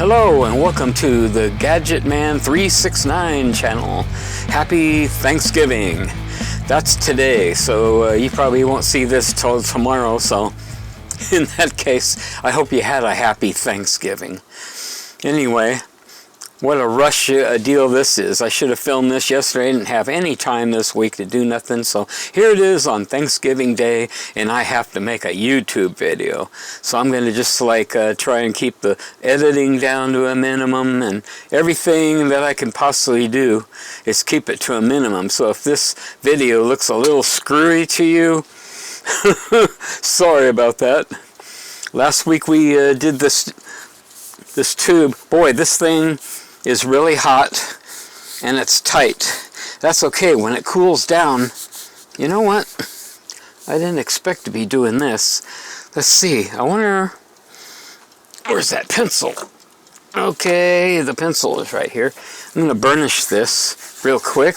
Hello and welcome to the Gadget Man 369 channel. Happy Thanksgiving. That's today, so you probably won't see this till tomorrow, so in that case, I hope you had a happy Thanksgiving. Anyway, what a rush deal this is. I should have filmed this yesterday. I didn't have any time this week to do nothing, so here it is on Thanksgiving Day, and I have to make a YouTube video. So I'm going to just try and keep the editing down to a minimum, and everything that I can possibly do is keep it to a minimum. So if this video looks a little screwy to you, sorry about that. Last week we did this tube. Boy, this thing is really hot and it's tight. That's okay. When it cools down, you know what? I didn't expect to be doing this. Let's see. I wonder, where's that pencil? Okay, the pencil is right here. I'm going to burnish this real quick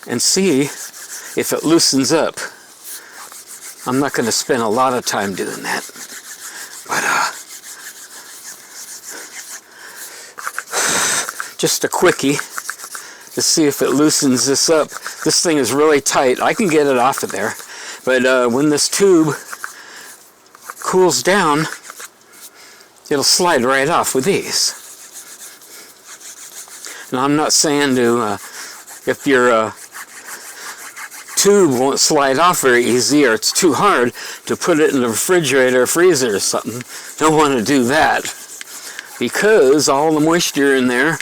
and see if it loosens up. I'm not going to spend a lot of time doing that, but just a quickie to see if it loosens this up. This thing is really tight. I can get it off of there, but when this tube cools down, it'll slide right off with these. Now I'm not saying to, if your tube won't slide off very easy or it's too hard to put it in the refrigerator or freezer or something, don't want to do that, because all the moisture in there,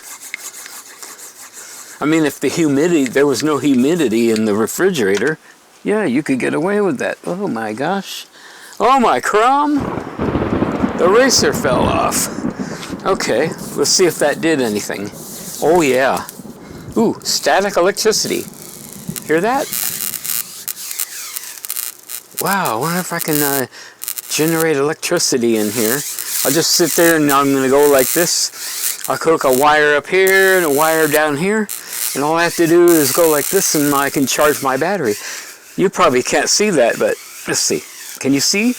I mean, if there was no humidity in the refrigerator, yeah, you could get away with that. Oh my gosh. Oh my crumb! The eraser fell off. Okay, let's see if that did anything. Oh yeah. Ooh, static electricity. Hear that? Wow, I wonder if I can generate electricity in here. I'll just sit there and I'm going to go like this. I'll hook a wire up here and a wire down here. And all I have to do is go like this and I can charge my battery. You probably can't see that, but let's see. Can you see?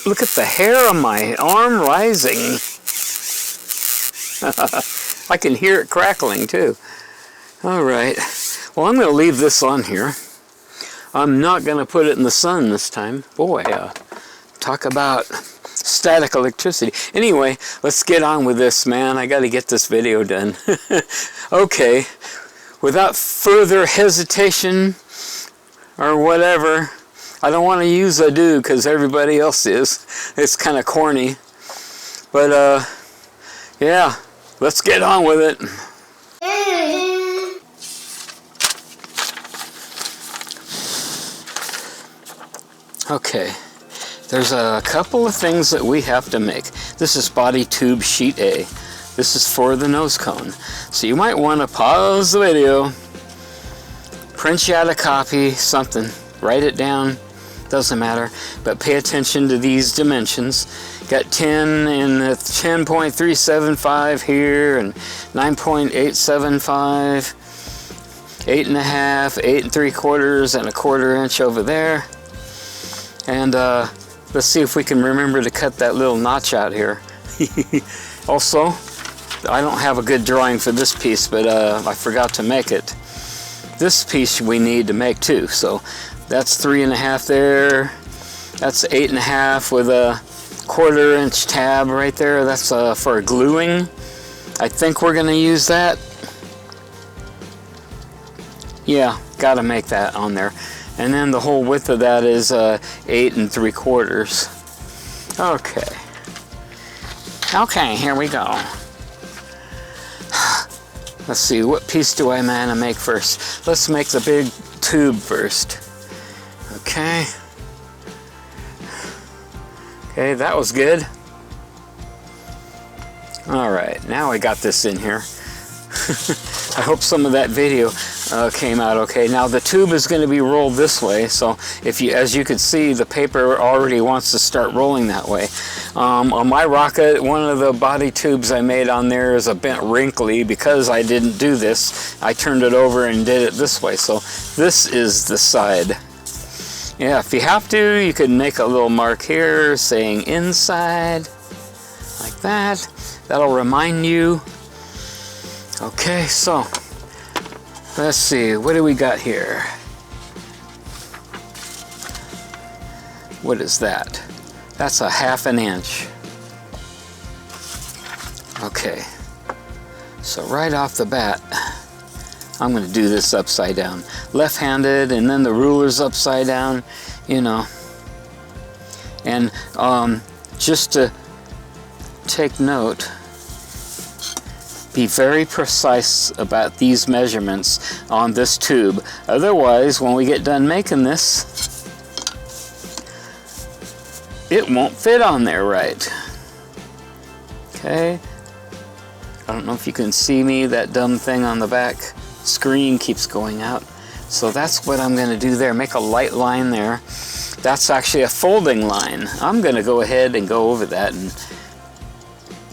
Look at the hair on my arm rising. I can hear it crackling too. All right. Well, I'm going to leave this on here. I'm not going to put it in the sun this time. Boy, talk about static electricity. Anyway, let's get on with this, man. I got to get this video done. Okay. Without further hesitation or whatever, I don't want to use a do because everybody else is. It's kind of corny. But, yeah, let's get on with it. Okay, there's a couple of things that we have to make. This is body tube sheet A. This is for the nose cone. So you might want to pause the video, print you out a copy, something, write it down, doesn't matter, but pay attention to these dimensions. Got 10 and 10.375 here, and 9.875, 8.5, 8 3/4, and 1/4 inch over there. And let's see if we can remember to cut that little notch out here. Also, I don't have a good drawing for this piece, but I forgot to make it. This piece we need to make too. So that's 3.5 there. That's 8.5 with a 1/4 inch tab right there. That's for gluing. I think we're going to use that. Yeah, got to make that on there. And then the whole width of that is 8 3/4. Okay. Okay, here we go. Let's see, what piece do I want to make first? Let's make the big tube first. Okay. Okay, that was good. Alright, now I got this in here. I hope some of that video came out okay. Now the tube is going to be rolled this way, so if you, as you can see, the paper already wants to start rolling that way. On my rocket, one of the body tubes I made on there is a bent wrinkly. Because I didn't do this, I turned it over and did it this way. So this is the side. Yeah, if you have to, you could make a little mark here saying inside. like that. That'll remind you. Okay, so let's see, what do we got here? What is that? That's a 1/2 inch. Okay, so right off the bat, I'm going to do this upside down. Left-handed, and then the ruler's upside down, you know. And just to take note, be very precise about these measurements on this tube. Otherwise, when we get done making this, it won't fit on there right. Okay. I don't know if you can see me, that dumb thing on the back screen keeps going out. So that's what I'm going to do there, make a light line there. That's actually a folding line. I'm going to go ahead and go over that, and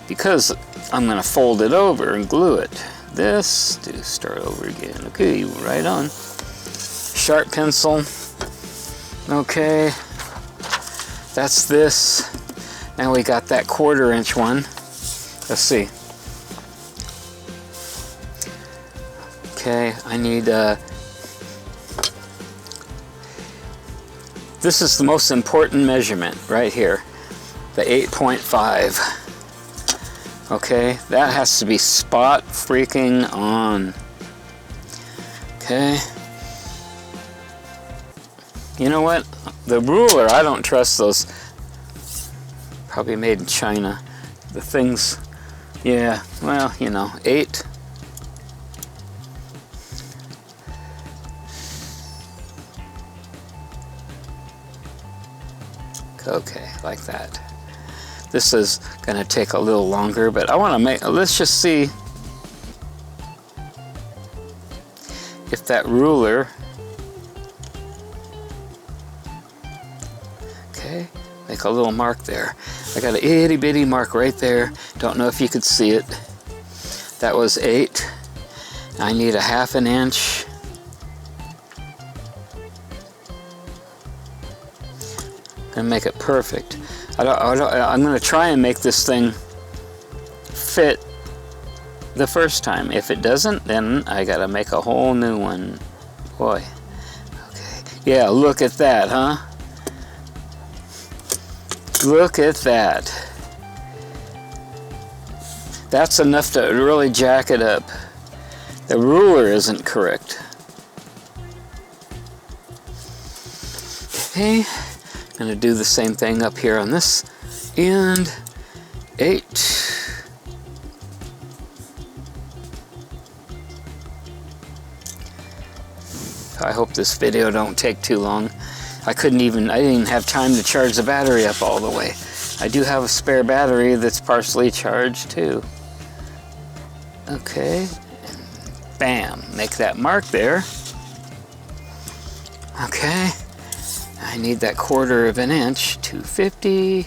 because I'm going to fold it over and glue it. This, to start over again. Okay, right on. Sharp pencil. Okay, that's this. Now we got that 1/4 inch one. Let's see. Okay, I need, this is the most important measurement right here, the 8.5. Okay, that has to be spot freaking on. Okay. You know what? The ruler, I don't trust those. Probably made in China. The things, yeah, well, you know, 8. Okay, like that. This is going to take a little longer, but I want to make, let's just see if that ruler, okay, make a little mark there. I got an itty bitty mark right there. Don't know if you could see it. That was 8. I need a 1/2 inch. And make it perfect. I'm going to try and make this thing fit the first time. If it doesn't, then I got to make a whole new one. Boy. Okay. Yeah, look at that, huh? Look at that. That's enough to really jack it up. The ruler isn't correct. Okay. Going to do the same thing up here on this end. 8. I hope this video don't take too long. I didn't even have time to charge the battery up all the way. I do have a spare battery that's partially charged too. Okay, and bam, make that mark there. Okay. I need that 1/4 inch, 250.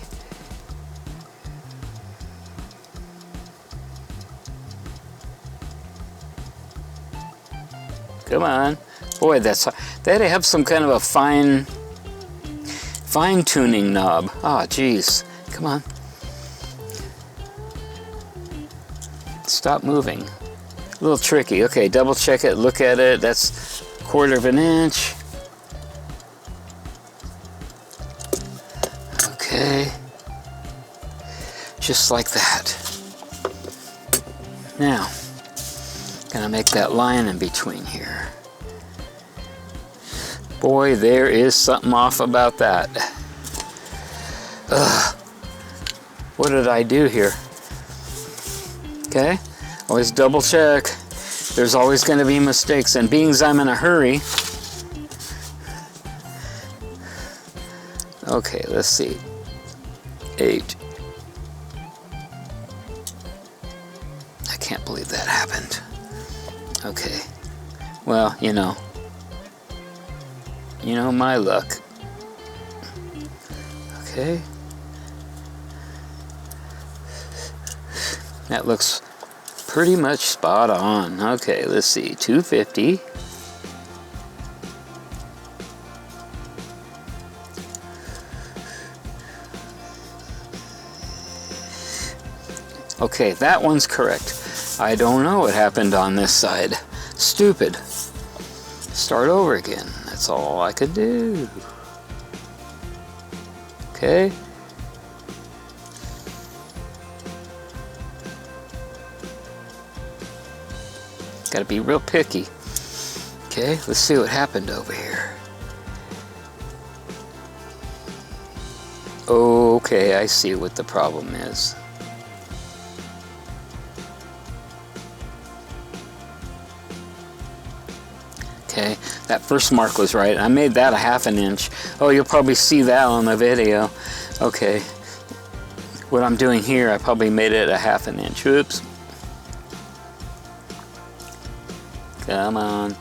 Come on. Boy, they have some kind of a fine tuning knob. Ah, geez. Come on. Stop moving. A little tricky. Okay, double check it, look at it. That's 1/4 inch. Okay, just like that. Now, gonna make that line in between here. Boy, there is something off about that. Ugh. What did I do here? Okay, always double check. There's always gonna be mistakes, and being as I'm in a hurry. Okay, let's see. 8. I can't believe that happened. Okay. Well, you know my luck. Okay. That looks pretty much spot on. Okay, let's see. 250. Okay, that one's correct. I don't know what happened on this side. Stupid. Start over again. That's all I could do. Okay. Gotta be real picky. Okay, let's see what happened over here. Okay, I see what the problem is. Okay, that first mark was right. I made that a 1/2 inch. Oh, you'll probably see that on the video. Okay, what I'm doing here, I probably made it a 1/2 inch. Oops. Come on.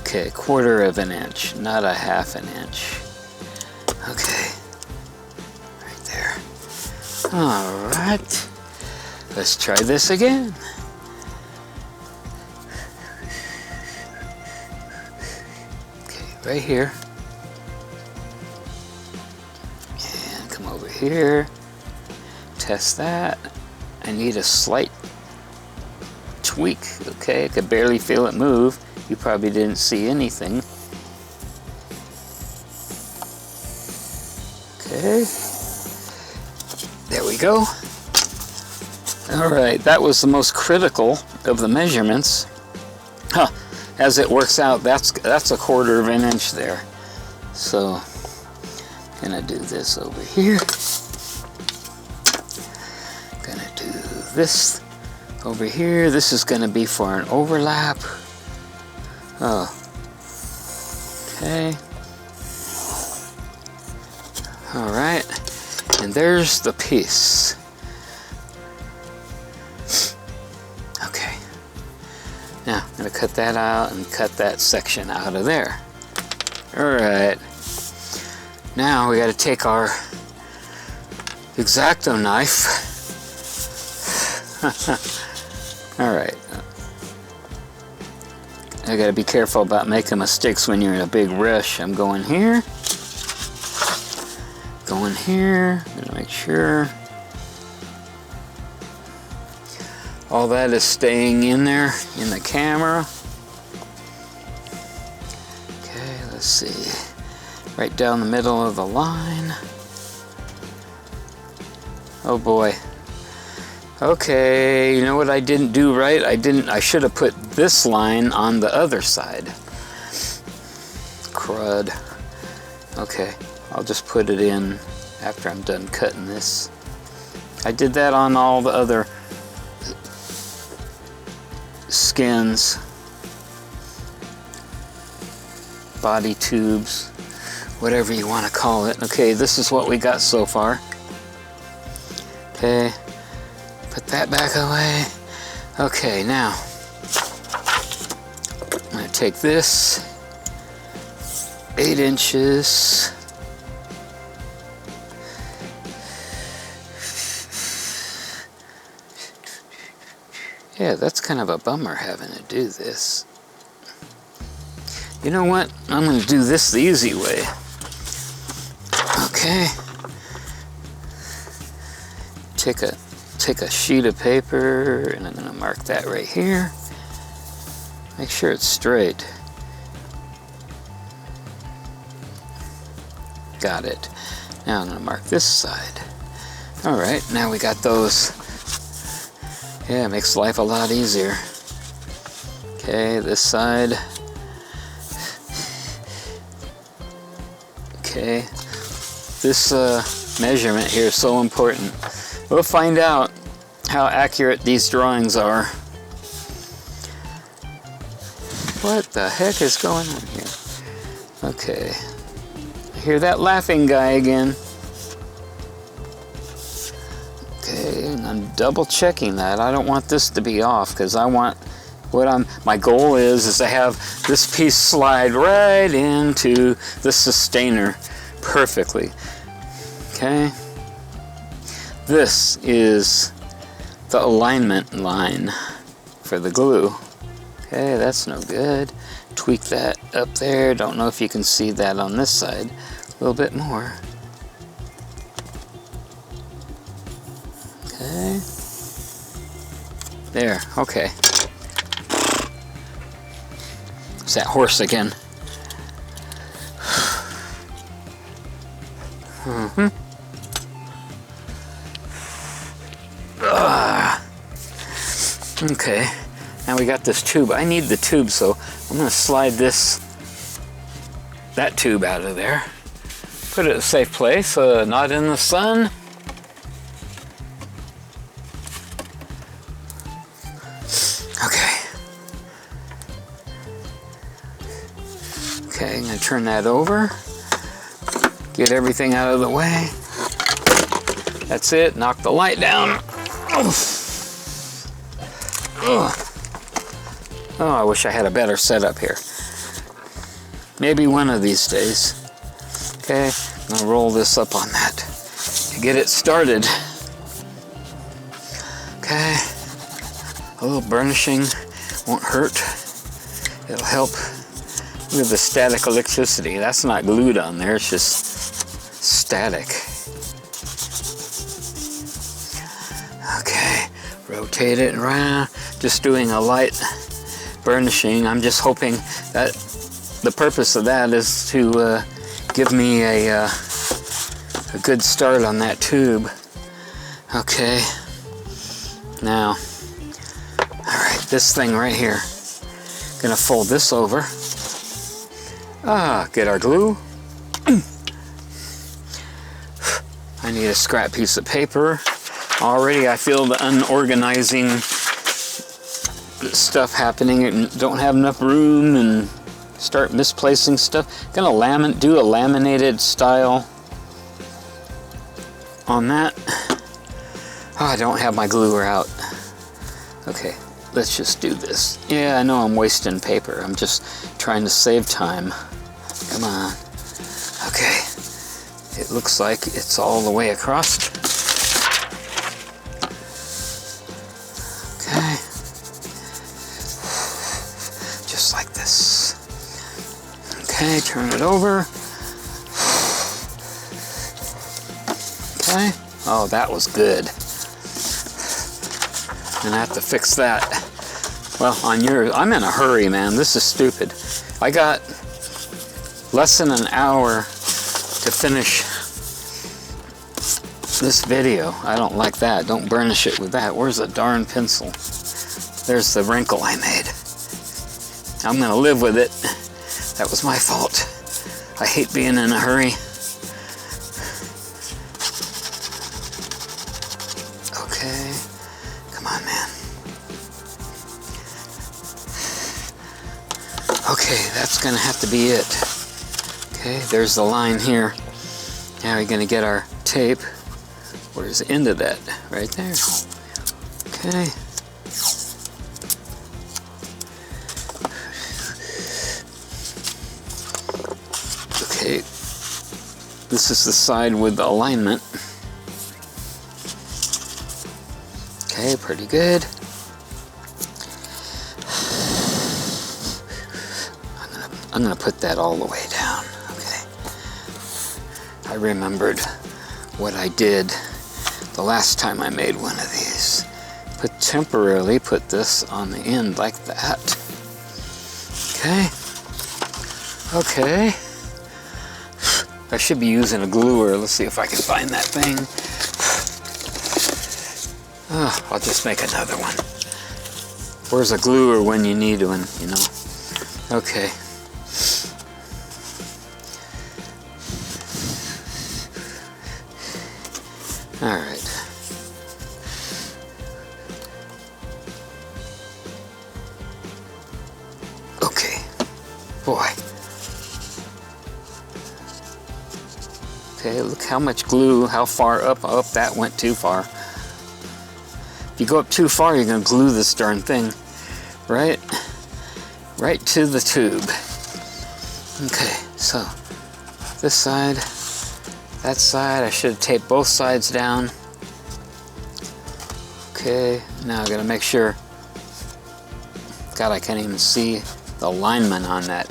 Okay, 1/4 inch, not a 1/2 inch. Okay, right there. All right, let's try this again. Okay, right here. And come over here. Test that. I need a slight tweak. Okay, I could barely feel it move. You probably didn't see anything. Okay, there we go. All right, that was the most critical of the measurements. Huh. As it works out, that's a 1/4 inch there. So, gonna do this over here. Gonna do this over here. This is gonna be for an overlap. Oh, okay. All right, and there's the piece. Okay, now I'm gonna cut that out and cut that section out of there. All right, now we gotta take our X-Acto knife. All right. I gotta be careful about making mistakes when you're in a big rush. I'm going here. Going here. I'm gonna make sure all that is staying in there in the camera. Okay, let's see. Right down the middle of the line. Oh boy. Okay, you know what I didn't do right? I should have put this line on the other side. Crud. Okay, I'll just put it in after I'm done cutting this. I did that on all the other skins, body tubes, whatever you want to call it. Okay, this is what we got so far. Okay. Put that back away. Okay, now I'm going to take this 8 inches. Yeah, that's kind of a bummer having to do this. You know what? I'm going to do this the easy way. Okay. Take a sheet of paper, and I'm going to mark that right here. Make sure it's straight. Got it. Now I'm going to mark this side. All right, now we got those. Yeah, it makes life a lot easier. Okay, this side. Okay, this measurement here is so important. We'll find out how accurate these drawings are. What the heck is going on here? Okay. I hear that laughing guy again. Okay, and I'm double checking that. I don't want this to be off because I want my goal is to have this piece slide right into the sustainer perfectly. Okay. This is the alignment line for the glue. Okay, that's no good. Tweak that up there. Don't know if you can see that on this side. A little bit more. Okay. There, okay. It's that horse again. Okay, now we got this tube. I need the tube, so I'm going to slide that tube out of there. Put it in a safe place, not in the sun. Okay. Okay, I'm going to turn that over. Get everything out of the way. That's it. Knock the light down. Oh, I wish I had a better setup here. Maybe one of these days. Okay, I'm going to roll this up on that to get it started. Okay, a little burnishing won't hurt. It'll help with the static electricity. That's not glued on there, it's just static. Okay, rotate it around. Just doing a light burnishing. I'm just hoping that the purpose of that is to give me a good start on that tube. Okay, now, alright, this thing right here, gonna fold this over. Get our glue. I need a scrap piece of paper. Already I feel the unorganizing stuff happening and don't have enough room and start misplacing stuff. Gonna do a laminated style on that. Oh, I don't have my glue out. Okay, let's just do this. Yeah, I know I'm wasting paper. I'm just trying to save time. Come on. Okay, it looks like it's all the way across. Okay. Just like this. Okay, turn it over. Okay. Oh, that was good. And I have to fix that. Well, on yours, I'm in a hurry, man. This is stupid. I got less than an hour to finish this video. I don't like that. Don't burnish it with that. Where's the darn pencil? There's the wrinkle I made. I'm gonna live with it. That was my fault. I hate being in a hurry. Okay. Come on, man. Okay, that's gonna have to be it. Okay, there's the line here. Now we're gonna get our tape. Where's the end of that? Right there. Okay. Okay. This is the side with the alignment. Okay, pretty good. I'm gonna put that all the way down. Okay. I remembered what I did the last time I made one of these. Temporarily put this on the end like that. Okay. Okay. I should be using a gluer. Let's see if I can find that thing. Oh, I'll just make another one. Where's a gluer when you need one, you know? Okay. All right. Okay. Boy. Okay, look how much glue, how far up. Oh, that went too far. If you go up too far, you're going to glue this darn thing. Right to the tube. Okay, so this side, that side, I should have taped both sides down. Okay, now I gotta make sure. God, I can't even see the alignment on that.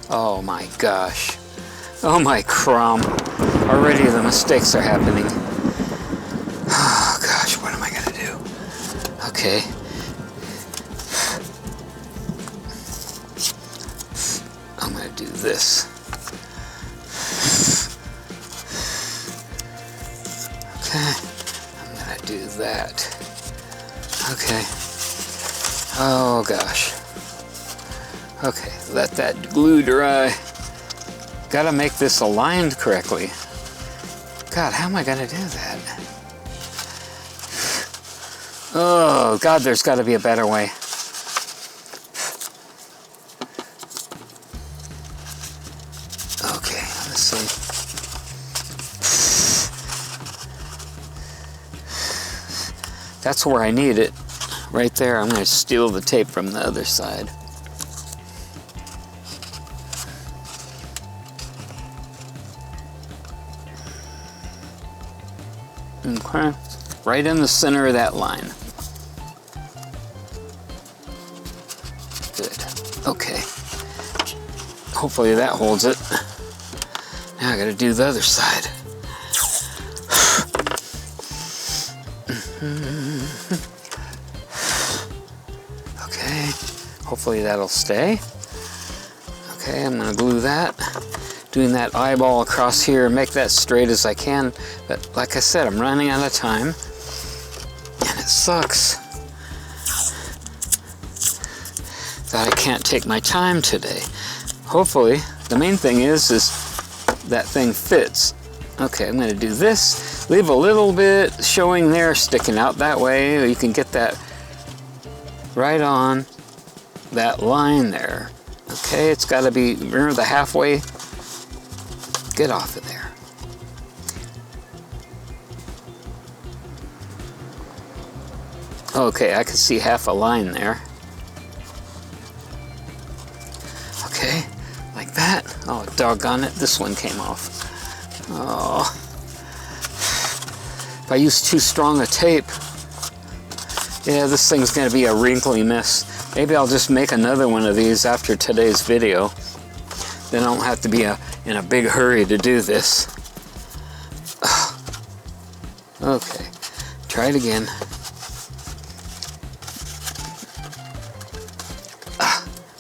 Oh my gosh. Oh my crom. Already the mistakes are happening. Oh gosh, what am I gonna Okay. I'm going to do this. Okay. I'm going to do that. Okay. Oh gosh. Okay, let that glue dry. Gotta make this aligned correctly. God, how am I gonna do that? Oh God, there's gotta be a better way. Okay, let's see. That's where I need it. Right there. I'm gonna steal the tape from the other side. Okay, right in the center of that line. Good. Okay. Hopefully that holds it. Now I gotta do the other side. Okay. Hopefully that'll stay. Okay, I'm gonna glue that. Doing that eyeball across here, make that straight as I can. But like I said, I'm running out of time. And it sucks that I can't take my time today. Hopefully, the main thing is that thing fits. Okay, I'm gonna do this. Leave a little bit showing there, sticking out that way. You can get that right on that line there. Okay, it's gotta be, remember the halfway? Get off of there. Okay, I can see half a line there. Okay, like that. Oh, doggone it, this one came off. Oh. If I use too strong a tape, yeah, this thing's gonna be a wrinkly mess. Maybe I'll just make another one of these after today's video. Then I don't have to be in a big hurry to do this. Okay, try it again.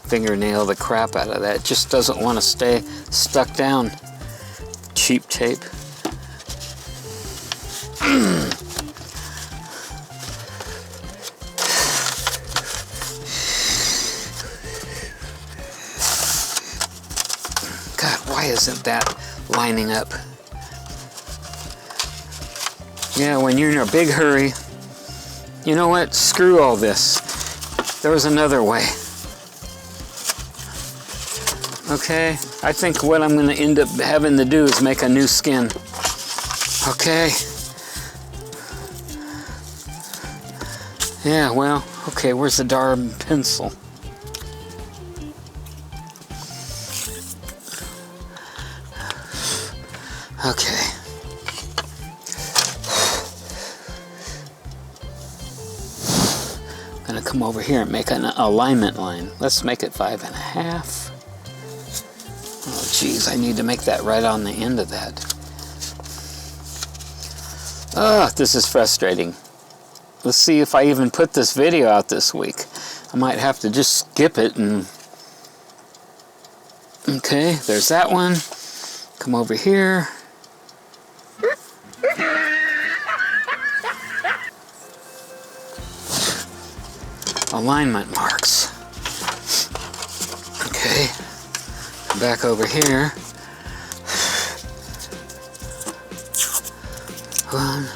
Fingernail the crap out of that. It just doesn't want to stay stuck down. Cheap tape. God, why isn't that lining up? Yeah, when you're in a big hurry, you know what? Screw all this. There was another way. Okay, I think what I'm going to end up having to do is make a new skin. Okay. Yeah, well, okay, where's the darn pencil? Okay. I'm going to come over here and make an alignment line. Let's make it 5.5. Oh, geez, I need to make that right on the end of that. Ah, this is frustrating. Let's see if I even put this video out this week. I might have to just skip it and... Okay, there's that one. Come over here. Alignment marks. Okay. Back over here. One.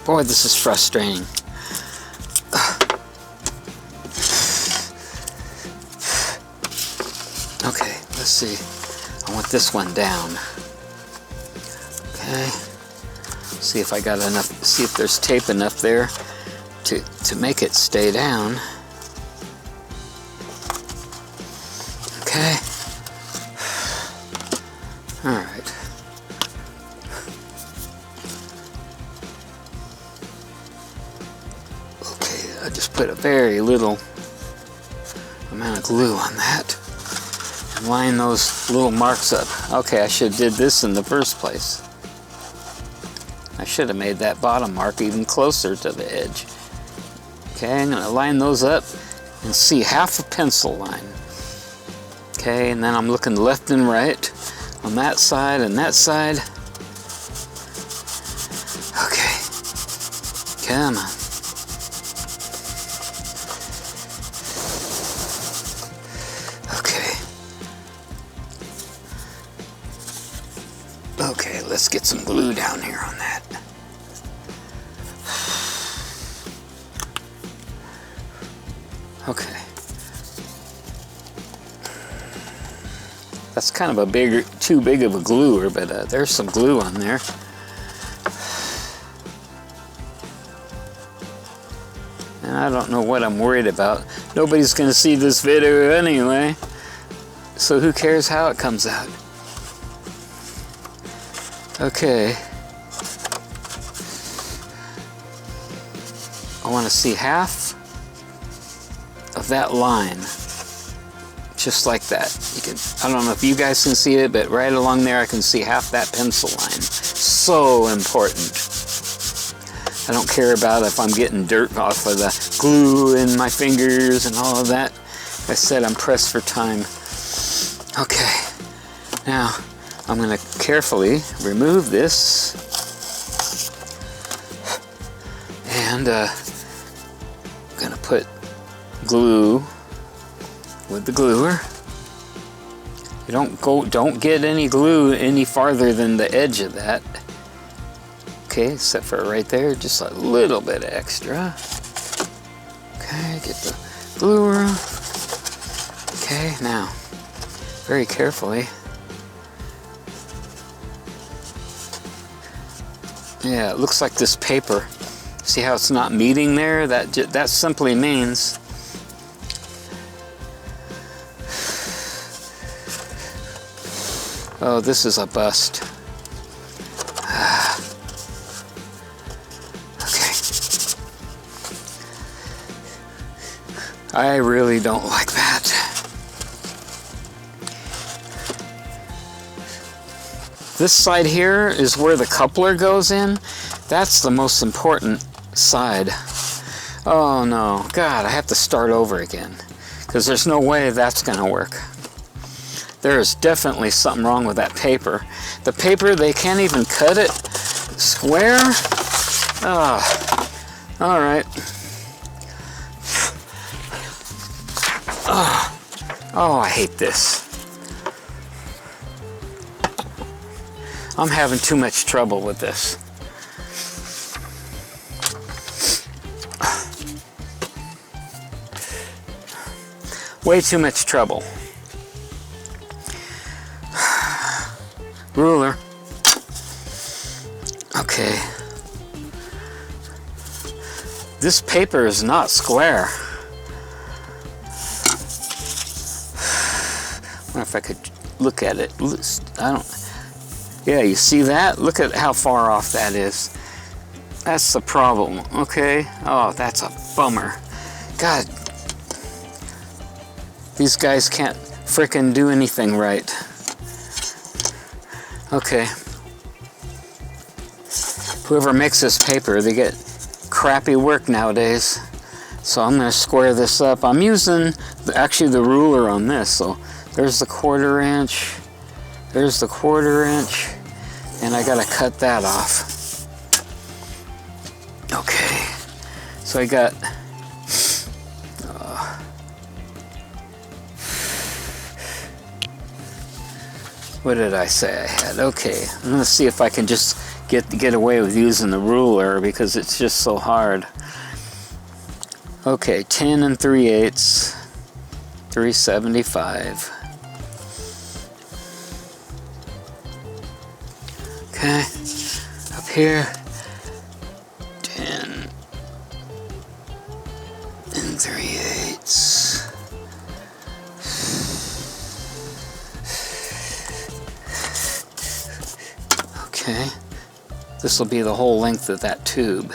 Boy, this is frustrating. Okay, let's see. I want this one down. Okay. See if I got enough, see if there's tape enough there to make it stay down. Okay. All right. Okay, I just put a very little amount of glue on that and line those little marks up. Okay, I should have did this in the first place. I should have made that bottom mark even closer to the edge. Okay, I'm going to line those up and see half a pencil line. Okay, and then I'm looking left and right on that side and that side. Okay, come on. Okay, let's get some glue down here on that. Okay. That's kind of a too big of a gluer, but there's some glue on there. And I don't know what I'm worried about. Nobody's gonna see this video anyway, so who cares how it comes out? Okay. I want to see half of that line. Just like that. You can, I don't know if you guys can see it, but right along there I can see half that pencil line. So important. I don't care about if I'm getting dirt off of the glue in my fingers and all of that. I said I'm pressed for time. Okay. Now, I'm going to carefully remove this and I'm going to put glue with the gluer. You don't get any glue any farther than the edge of that. Okay, except for right there, just a little bit extra. Okay, get the gluer. Okay, now very carefully. Yeah, it looks like this paper. See how it's not meeting there? That simply means oh, this is a bust. Okay. I really don't like that. This side here is where the coupler goes in. That's the most important side. Oh no, God, I have to start over again. Because there's no way that's gonna work. There is definitely something wrong with that paper. The paper, they can't even cut it square. Oh, all right. Oh, I hate this. I'm having too much trouble with this. Way too much trouble. Ruler. Okay. This paper is not square. I wonder if I could look at it. I don't. Yeah, you see that? Look at how far off that is. That's the problem, okay? Oh, that's a bummer. God, these guys can't frickin' do anything right. Okay. Whoever makes this paper, they get crappy work nowadays. So I'm gonna square this up. I'm using actually the ruler on this. So there's the 1/4 inch. There's the 1/4 inch. And I gotta cut that off. Okay. So I got what did I say I had? Okay, I'm gonna see if I can just get away with using the ruler because it's just so hard. Okay, 10 3/8, 375. Okay, up here, 10 3/8. Okay, this will be the whole length of that tube.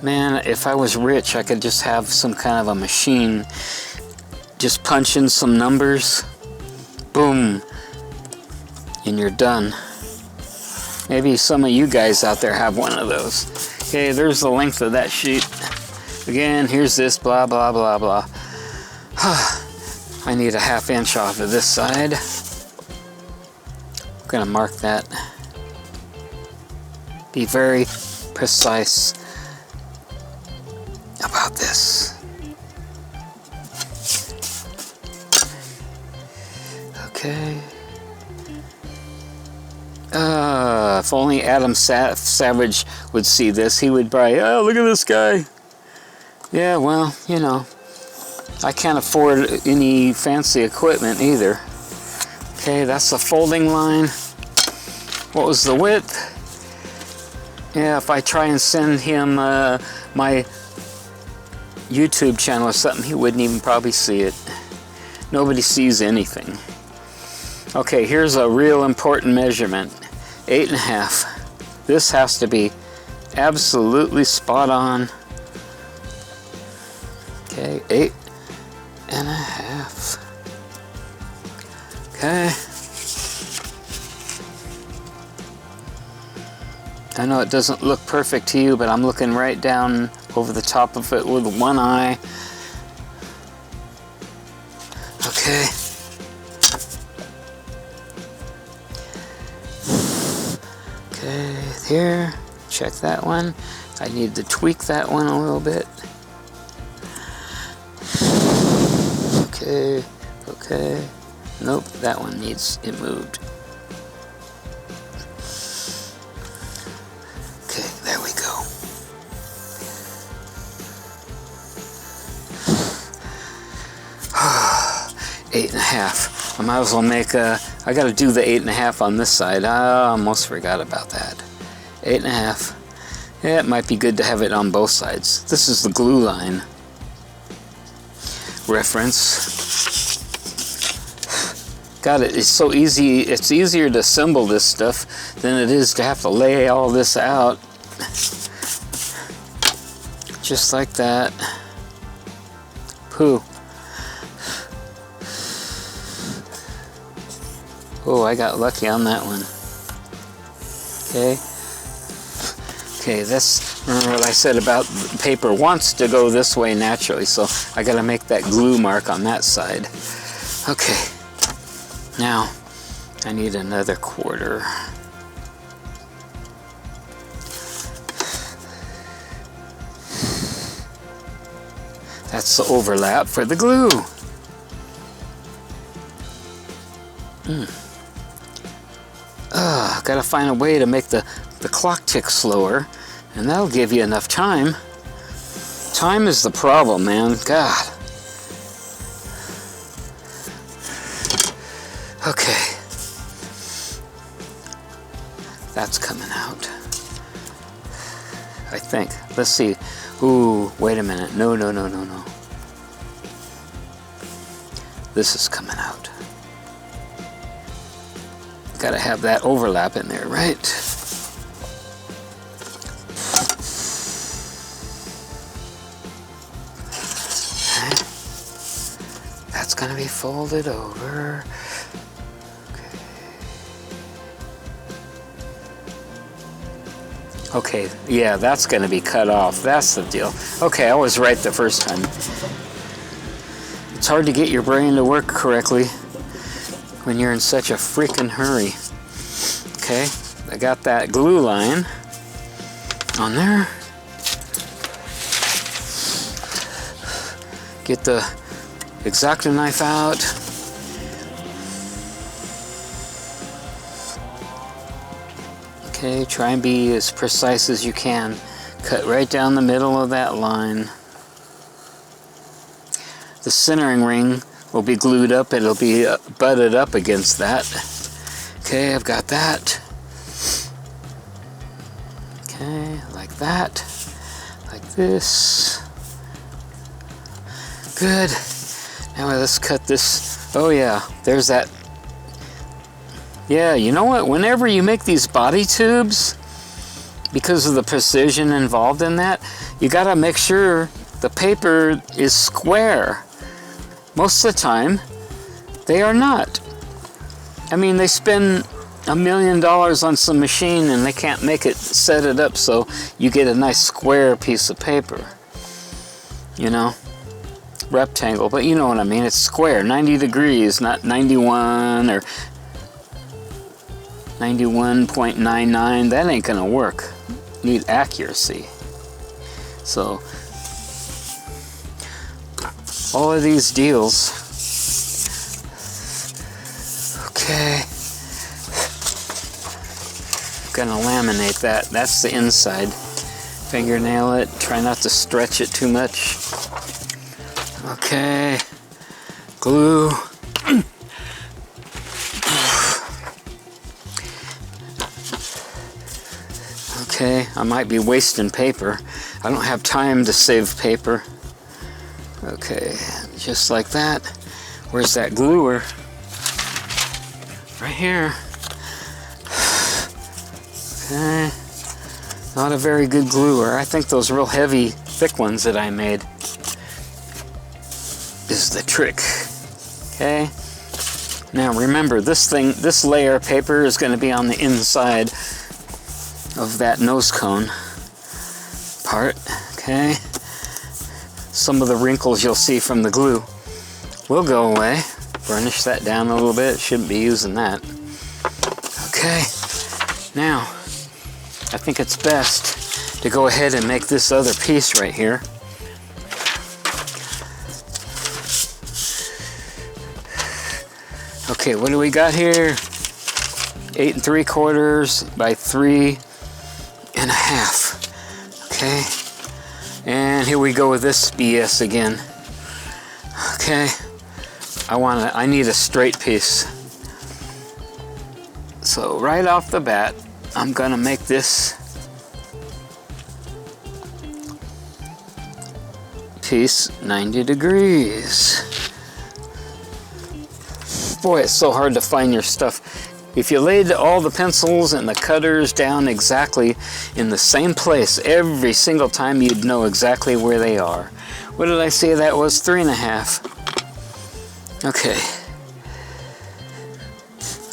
Man, if I was rich, I could just have some kind of a machine, just punch in some numbers, boom, and you're done. Maybe some of you guys out there have one of those. Okay, there's the length of that sheet. Again, here's this, blah, blah, blah, blah. I need a 1/2 inch off of this side. I'm gonna mark that. Be very precise about this. Okay. If only Adam Savage would see this, he would probably, oh, look at this guy. Yeah, well, you know, I can't afford any fancy equipment either. Okay, that's the folding line. What was the width? Yeah, if I try and send him my YouTube channel or something, he wouldn't even probably see it. Nobody sees anything. Okay, here's a real important measurement. 8.5. This has to be absolutely spot on. Okay, 8.5. Okay. I know it doesn't look perfect to you, but I'm looking right down over the top of it with one eye. Okay. Okay, here, check that one. I need to tweak that one a little bit. Okay, okay. Nope, that one needs it moved. Okay, there we go. Eight and a half. I might as well make a, I gotta do the 8.5 on this side. I almost forgot about that. 8.5. Yeah, it might be good to have it on both sides. This is the glue line reference. God, it's so easy. It's easier to assemble this stuff than it is to have to lay all this out. Just like that. Pooh. Oh, I got lucky on that one. Okay. Okay, this, remember what I said about the paper wants to go this way naturally, so I gotta make that glue mark on that side. Okay. Now, I need another 1/4. That's the overlap for the glue. Gotta find a way to make the clock tick slower, and that'll give you enough time. Time is the problem, man. God. Okay. That's coming out. I think. Let's see. Ooh, wait a minute. No, no, no, no, no. This is coming out. Gotta have that overlap in there, right? Okay. That's gonna be folded over. Okay, yeah, that's gonna be cut off. That's the deal. Okay, I was right the first time. It's hard to get your brain to work correctly when you're in such a freaking hurry. Okay, I got that glue line on there. Get the X-Acto knife out. Okay, try and be as precise as you can. Cut right down the middle of that line. The centering ring will be glued up. It'll be butted up against that. Okay, I've got that. Okay, like that. Like this. Good. Now let's cut this. Oh yeah, there's that. Yeah, you know what? Whenever you make these body tubes, because of the precision involved in that, you gotta make sure the paper is square. Most of the time, they are not. I mean, they spend $1 million on some machine and they can't make it, set it up so you get a nice square piece of paper. You know? Rectangle, but you know what I mean. It's square, 90 degrees, not 91 or 91.99. That ain't gonna work. Need accuracy. So all of these deals. Okay. Gonna laminate that. That's the inside. Fingernail it. Try not to stretch it too much. Okay. Glue. Okay, I might be wasting paper. I don't have time to save paper. Okay, just like that. Where's that gluer? Right here. Okay. Not a very good gluer. I think those real heavy, thick ones that I made is the trick. Okay. Now remember, this layer of paper is going to be on the inside of that nose cone part. Okay. Some of the wrinkles you'll see from the glue will go away. Burnish that down a little bit. Shouldn't be using that. Okay. Now, I think it's best to go ahead and make this other piece right here. Okay, what do we got here? 8 3/4 by 3 1/2. Okay. And here we go with this BS again. Okay. I need a straight piece. So right off the bat, I'm gonna make this piece 90 degrees. Boy, it's so hard to find your stuff. If you laid all the pencils and the cutters down exactly in the same place every single time, you'd know exactly where they are. What did I say that was? 3 1/2. Okay.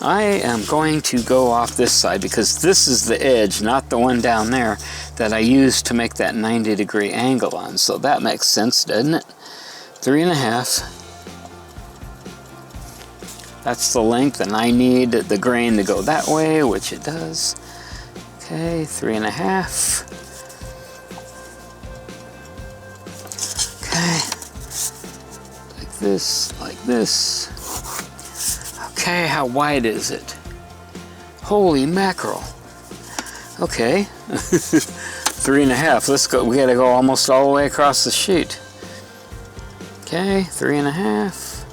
I am going to go off this side because this is the edge, not the one down there that I used to make that 90-degree angle on. So that makes sense, doesn't it? 3 1/2. That's the length, and I need the grain to go that way, which it does. Okay, 3 1/2. Okay. Like this, like this. Okay, how wide is it? Holy mackerel. Okay. 3 1/2. Let's go. We gotta go almost all the way across the sheet. Okay, 3 1/2.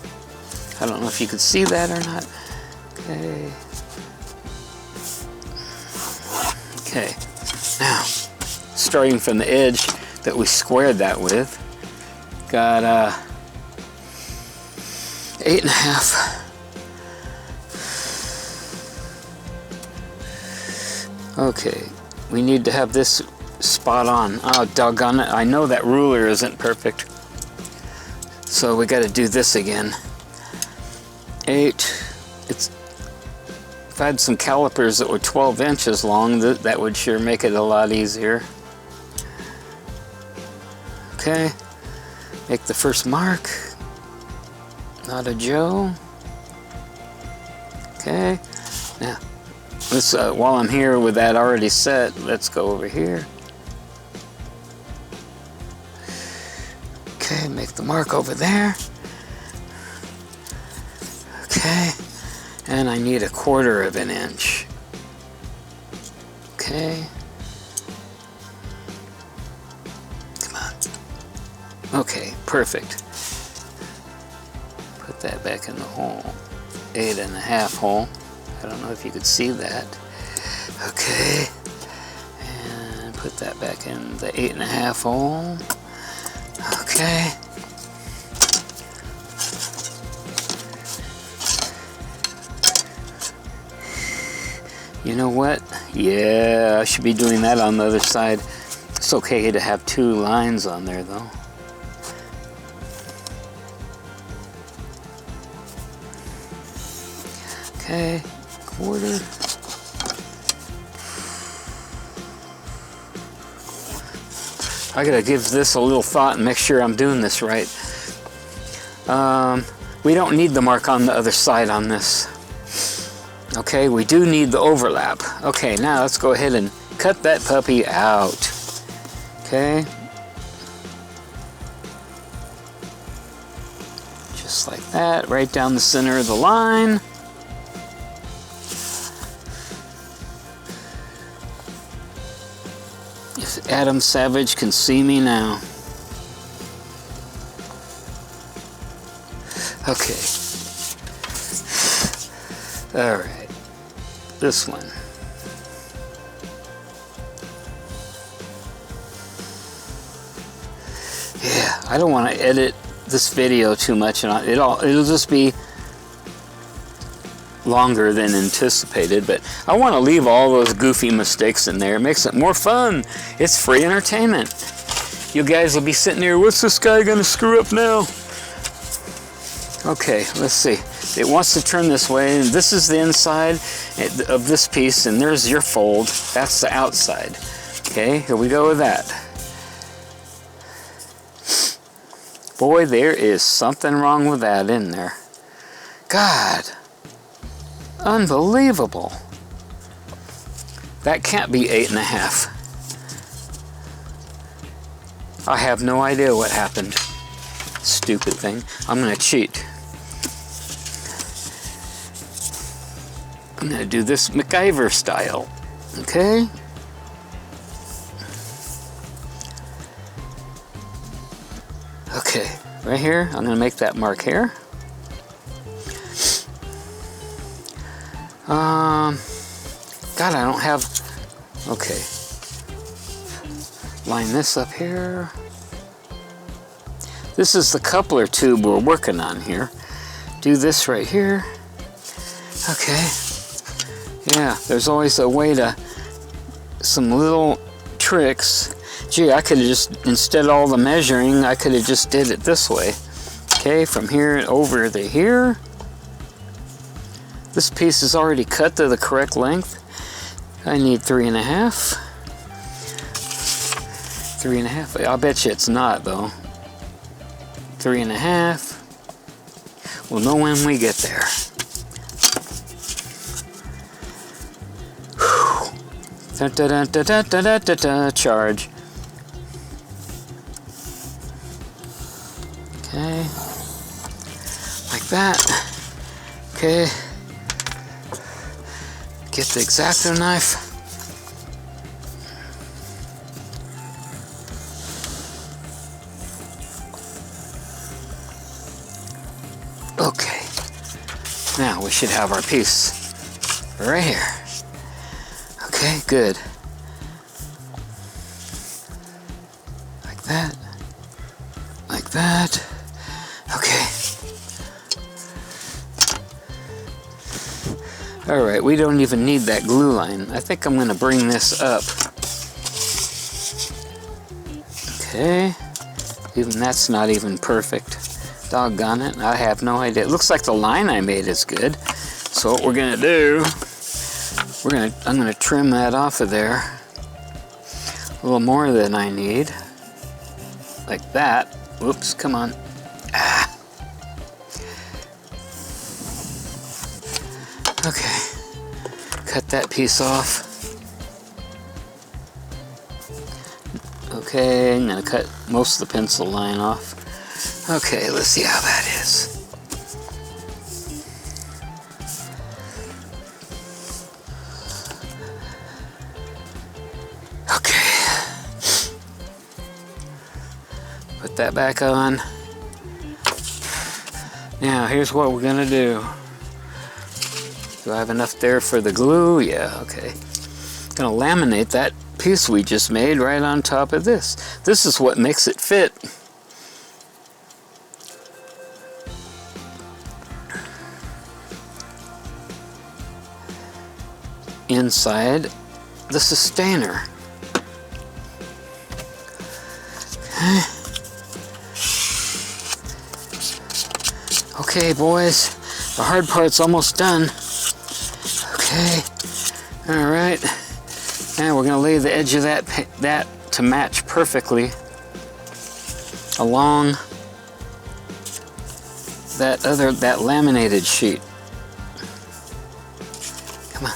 I don't know if you could see that or not. Okay. Okay. Now, starting from the edge that we squared that with, got 8 1/2. Okay, we need to have this spot on. Oh, doggone it. I know that ruler isn't perfect. So we got to do this again. 8. If I had some calipers that were 12 inches long, that would sure make it a lot easier. Okay, make the first mark. Not a Joe. Okay, now let's while I'm here with that already set, let's go over here. Okay, make the mark over there. Okay, and I need 1/4 inch. Okay. Come on. Okay, perfect. Put that back in the hole. 8 1/2 hole. I don't know if you could see that. Okay. And put that back in the 8 1/2 hole. Okay. You know what? Yeah, I should be doing that on the other side. It's okay to have 2 lines on there though. Okay, 1/4. I gotta give this a little thought and make sure I'm doing this right. We don't need the mark on the other side on this. Okay, we do need the overlap. Okay, now let's go ahead and cut that puppy out. Okay. Just like that, right down the center of the line. If Adam Savage can see me now. Okay. All right. This one. Yeah, I don't want to edit this video too much, and it'll just be longer than anticipated, but I want to leave all those goofy mistakes in there. It makes it more fun. It's free entertainment. You guys will be sitting here, what's this guy gonna screw up now? Okay, let's see. It wants to turn this way, and this is the inside of this piece, and there's your fold. That's the outside. Okay, here we go with that. Boy, there is something wrong with that in there. God. Unbelievable. That can't be 8.5. I have no idea what happened. Stupid thing. I'm gonna cheat. I'm gonna do this MacGyver style. Okay? Okay, right here, I'm gonna make that mark here. God, I don't have, okay. Line this up here. This is the coupler tube we're working on here. Do this right here. Okay. Yeah, there's always a way to, some little tricks. Gee, I could have just, instead of all the measuring, I could have just did it this way. Okay, from here over to here. This piece is already cut to the correct length. I need 3.5. 3.5. I'll bet you it's not though. 3.5. We'll know when we get there. Da, da, da, da, da, da, da, da, charge. Okay. Like that. Okay. Get the X-Acto knife. Okay. Now we should have our piece right here. Okay, good. Like that. Like that. Okay. Alright, we don't even need that glue line. I think I'm going to bring this up. Okay. Even that's not even perfect. Doggone it. I have no idea. It looks like the line I made is good. So what we're going to do, I'm going to trim that off of there. A little more than I need. Like that. Whoops, come on. Ah. Okay, cut that piece off. Okay, I'm gonna cut most of the pencil line off. Okay, let's see how that is. Okay. Put that back on. Now, here's what we're gonna do. Do I have enough there for the glue? Yeah, okay. Gonna laminate that piece we just made right on top of this. This is what makes it fit. Inside the sustainer. Okay, boys, the hard part's almost done. Okay, all right. Now we're gonna lay the edge of that to match perfectly along that laminated sheet. Come on.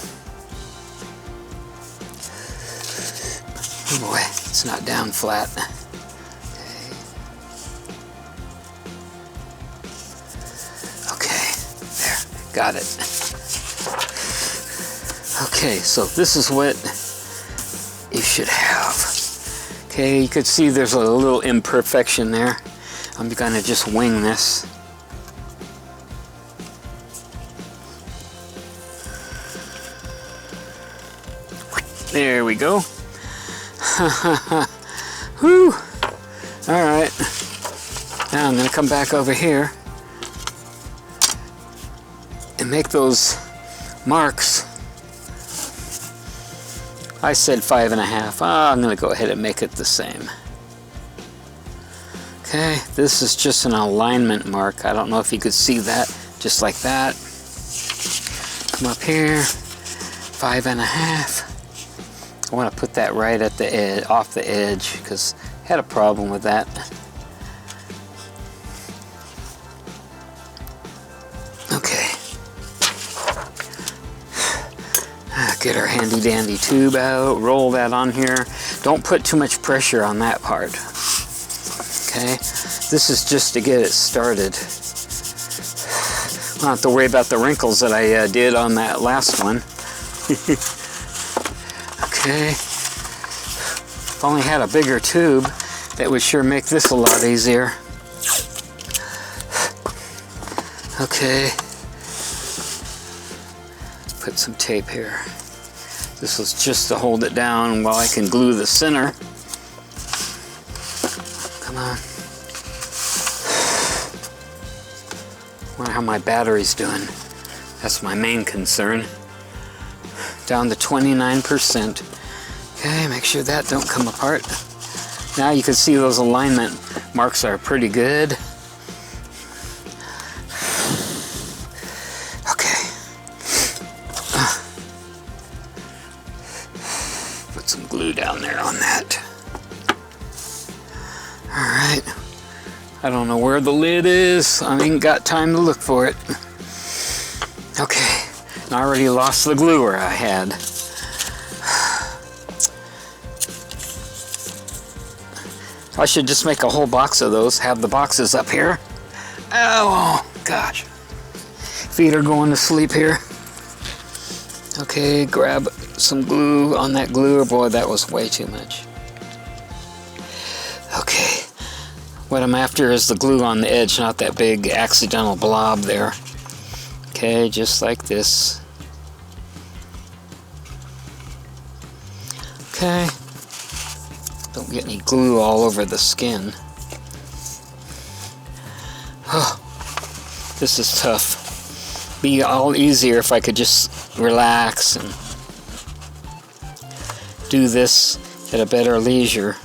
Oh boy, it's not down flat. Okay, there, got it. Okay, so this is what you should have. Okay, you could see there's a little imperfection there. I'm gonna just wing this. There we go. Whew. Alright. Now I'm going to come back over here and make those marks. I said 5.5. I'm going to go ahead and make it the same. Okay, this is just an alignment mark. I don't know if you could see that. Just like that. Come up here. 5.5. I want to put that right at the edge, off the edge, because I had a problem with that. Okay. Get our handy dandy tube out, roll that on here. Don't put too much pressure on that part. Okay, this is just to get it started. I don't have to worry about the wrinkles that I did on that last one. Okay, if I only had a bigger tube, that would sure make this a lot easier. Okay, put some tape here. This was just to hold it down while I can glue the center. Come on. Wonder how my battery's doing. That's my main concern. Down to 29%. Okay, make sure that don't come apart. Now you can see those alignment marks are pretty good. Okay. Put some glue down there on that. Alright. I don't know where the lid is. I ain't got time to look for it. Okay. I already lost the gluer I had. I should just make a whole box of those, have the boxes up here. Oh, gosh. Feet are going to sleep here. Okay, grab some glue on that gluer. Boy, that was way too much. Okay. What I'm after is the glue on the edge, not that big accidental blob there. Okay, just like this. Okay. Don't get any glue all over the skin. Oh, this is tough. Be all easier if I could just relax and do this at a better leisure.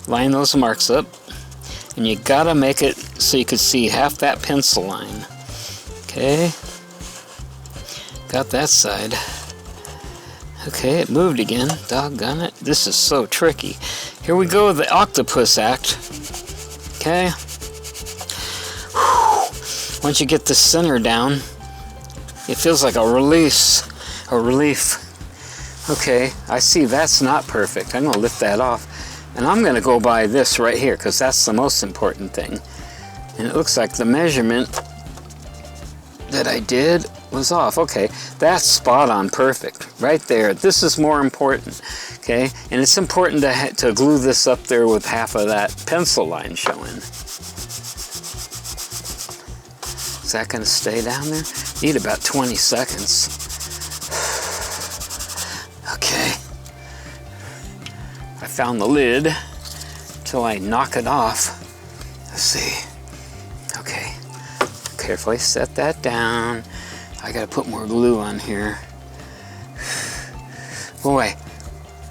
Line those marks up, and you gotta make it so you can see half that pencil line. Okay, got that side. Okay, it moved again. Doggone it. This is so tricky. Here we go, the octopus act. Okay. Whew. Once you get the center down, it feels like a release, a relief. Okay, I see that's not perfect. I'm going to lift that off. And I'm going to go by this right here, because that's the most important thing. And it looks like the measurement that I did was off. Okay, that's spot on perfect right there. This is more important. Okay, and it's important to glue this up there with half of that pencil line showing. Is that going to stay down there? Need about 20 seconds. Okay, I found the lid until I knock it off. Let's see. Okay, carefully set that down. I gotta put more glue on here. Boy,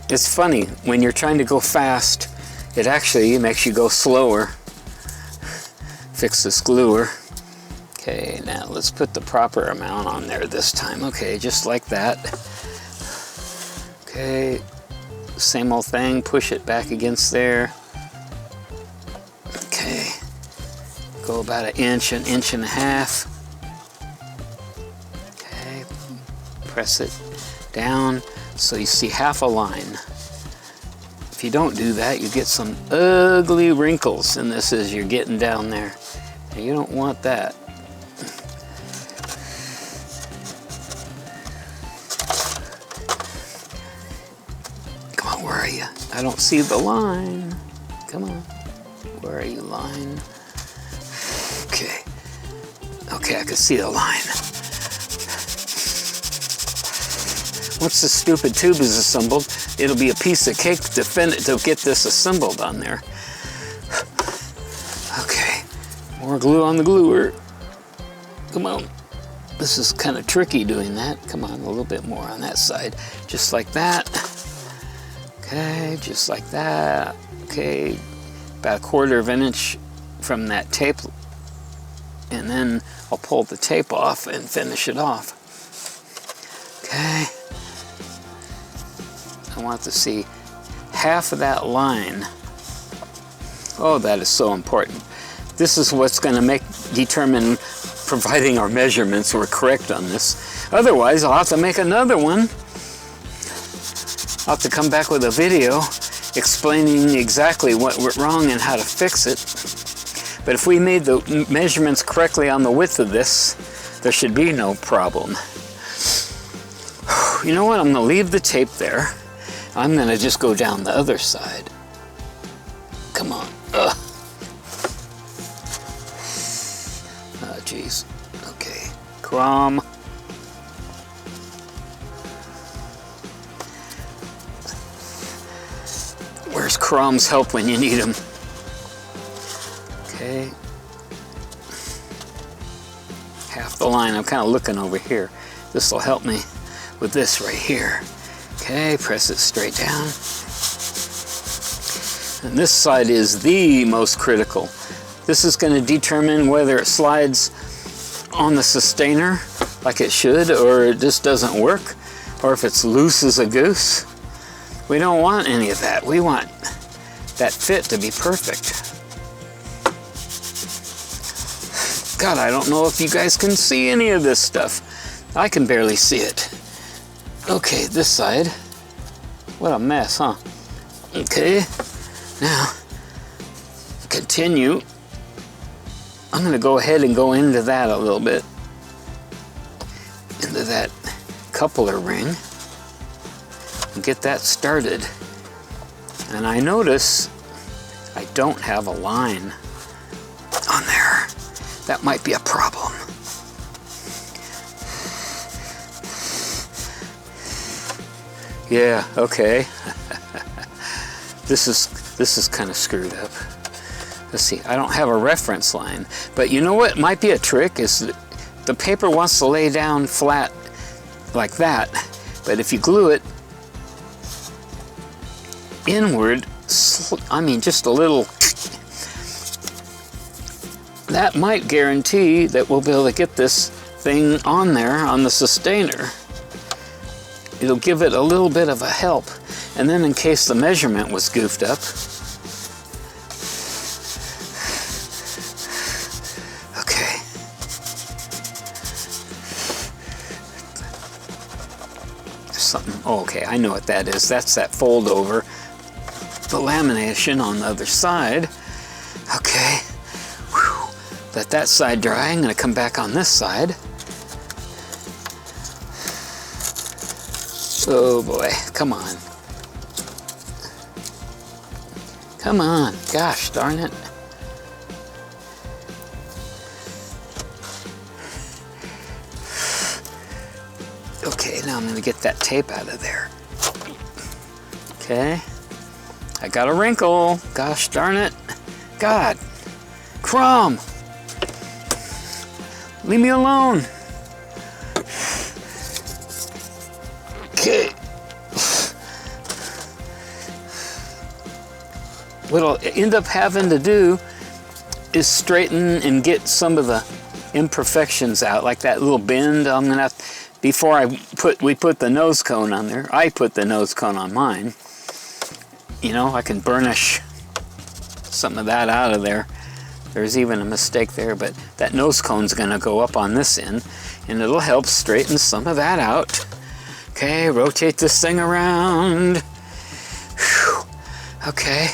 it's funny, when you're trying to go fast, it actually makes you go slower. Fix this gluer. Okay, now let's put the proper amount on there this time. Okay, just like that. Okay, same old thing, push it back against there. Okay, go about an inch and a half. Okay, press it down so you see half a line. If you don't do that, you get some ugly wrinkles in this as you're getting down there. And you don't want that. Come on, where are you? I don't see the line. Come on. Where are you, line? Okay. Okay, I can see the line. Once the stupid tube is assembled, it'll be a piece of cake to get this assembled on there. Okay, more glue on the gluer. Come on. This is kind of tricky doing that. Come on, a little bit more on that side. Just like that. Okay, just like that. Okay, about 1/4 of an inch from that tape. And then I'll pull the tape off and finish it off. Okay. I want to see half of that line. Oh, that is so important. This is what's going to determine, providing our measurements were correct on this. Otherwise, I'll have to make another one. I'll have to come back with a video explaining exactly what went wrong and how to fix it. But if we made the measurements correctly on the width of this, there should be no problem. You know what? I'm going to leave the tape there. I'm going to just go down the other side. Come on. Ugh. Oh, jeez. Okay. Chrome. Where's Chrome's help when you need him? Okay. Half the line. I'm kind of looking over here. This will help me with this right here. Okay, press it straight down. And this side is the most critical. This is going to determine whether it slides on the sustainer like it should, or it just doesn't work, or if it's loose as a goose. We don't want any of that. We want that fit to be perfect. God, I don't know if you guys can see any of this stuff. I can barely see it. Okay, this side. What a mess, huh? Okay, now, continue. I'm going to go ahead and go into that a little bit. Into that coupler ring. And get that started. And I notice I don't have a line on there. That might be a problem. Yeah, okay. This is kind of screwed up. Let's see, I don't have a reference line. But you know what might be a trick is that the paper wants to lay down flat like that. But if you glue it inward, I mean just a little, that might guarantee that we'll be able to get this thing on there on the sustainer. It'll give it a little bit of a help. And then in case the measurement was goofed up, okay. There's something, oh, okay, I know what that is. That's that fold over, the lamination on the other side. Okay, whew. Let that side dry. I'm gonna come back on this side. Oh boy, come on. Come on, gosh darn it. Okay, now I'm gonna get that tape out of there. Okay, I got a wrinkle, gosh darn it. God, Chrome, leave me alone. Okay. What I'll end up having to do is straighten and get some of the imperfections out, like that little bend. I'm gonna have, before we put the nose cone on there, I put the nose cone on mine. you know, I can burnish some of that out of there. There's even a mistake there, but that nose cone's gonna go up on this end, and it'll help straighten some of that out. Okay, rotate this thing around. Whew. Okay,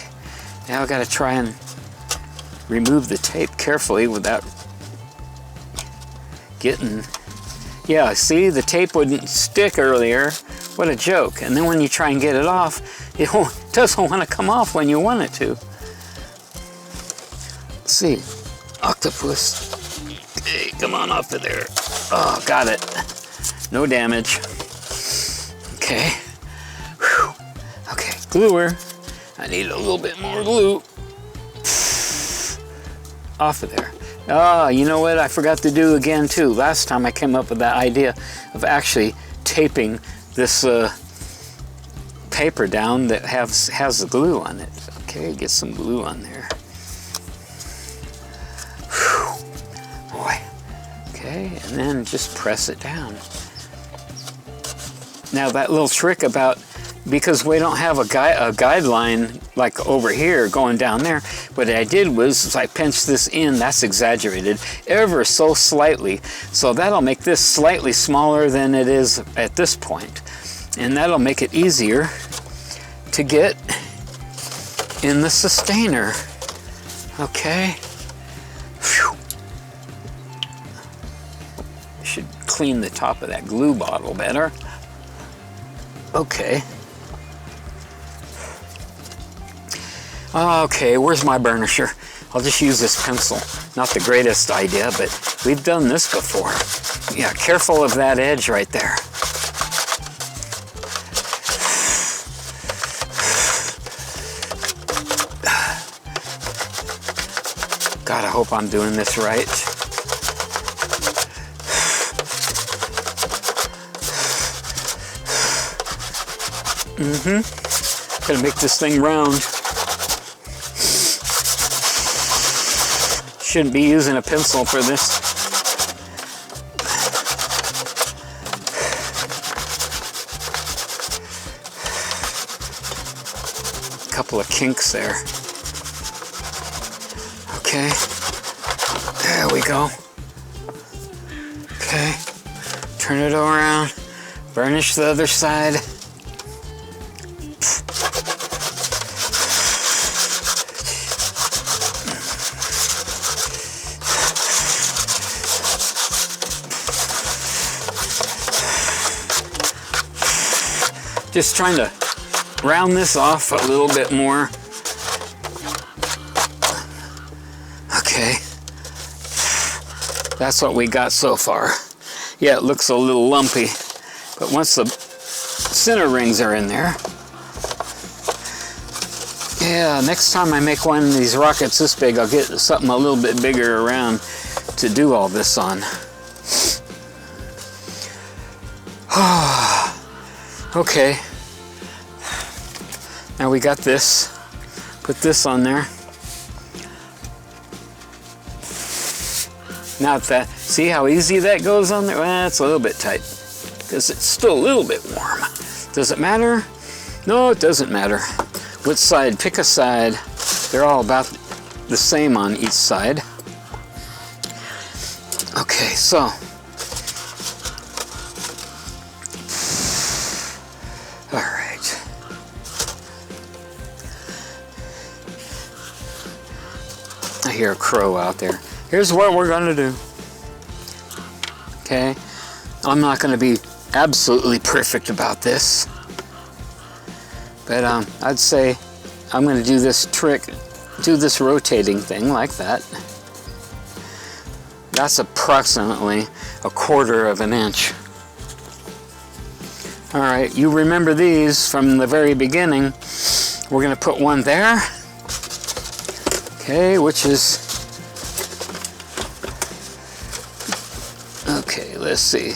now I gotta try and remove the tape carefully without getting... Yeah, see, the tape wouldn't stick earlier. What a joke. And then when you try and get it off, it doesn't want to come off when you want it to. Let's see, octopus. Okay, come on off of there. Oh, got it. No damage. Okay. Whew. Okay, gluer. I need a little bit more glue. Off of there. Oh, you know what I forgot to do again too? Last time I came up with that idea of actually taping this paper down that has the glue on it. Okay, get some glue on there. Whew. Boy. Okay, and then just press it down. Now that little trick about, because we don't have a guideline like over here going down there, what I did was I pinched this in, that's exaggerated, ever so slightly. So that'll make this slightly smaller than it is at this point. And that'll make it easier to get in the sustainer. Okay. Whew. Should clean the top of that glue bottle better. Okay. Okay, where's my burnisher? I'll just use this pencil. Not the greatest idea, but we've done this before. Yeah, careful of that edge right there. God, I hope I'm doing this right. Gonna make this thing round. Shouldn't be using a pencil for this. Couple of kinks there. Okay, there we go. Okay, turn it around, burnish the other side. Just trying to round this off a little bit more. Okay, that's what we got so far. Yeah, it looks a little lumpy, but once the center rings are in there, yeah, next time I make one of these rockets this big, I'll get something a little bit bigger around to do all this on. Okay, now we got this. Put this on there. Now that, see how easy that goes on there? Well, it's a little bit tight because it's still a little bit warm. Does it matter? No, it doesn't matter. Which side? Pick a side. They're all about the same on each side. Okay, so. All right. I hear a crow out there. Here's what we're gonna do. Okay, I'm not gonna be absolutely perfect about this, but I'd say I'm gonna do this trick, do this rotating thing like that. That's approximately 1/4 of an inch. All right, you remember these from the very beginning. We're gonna put one there, okay, which is, okay, let's see.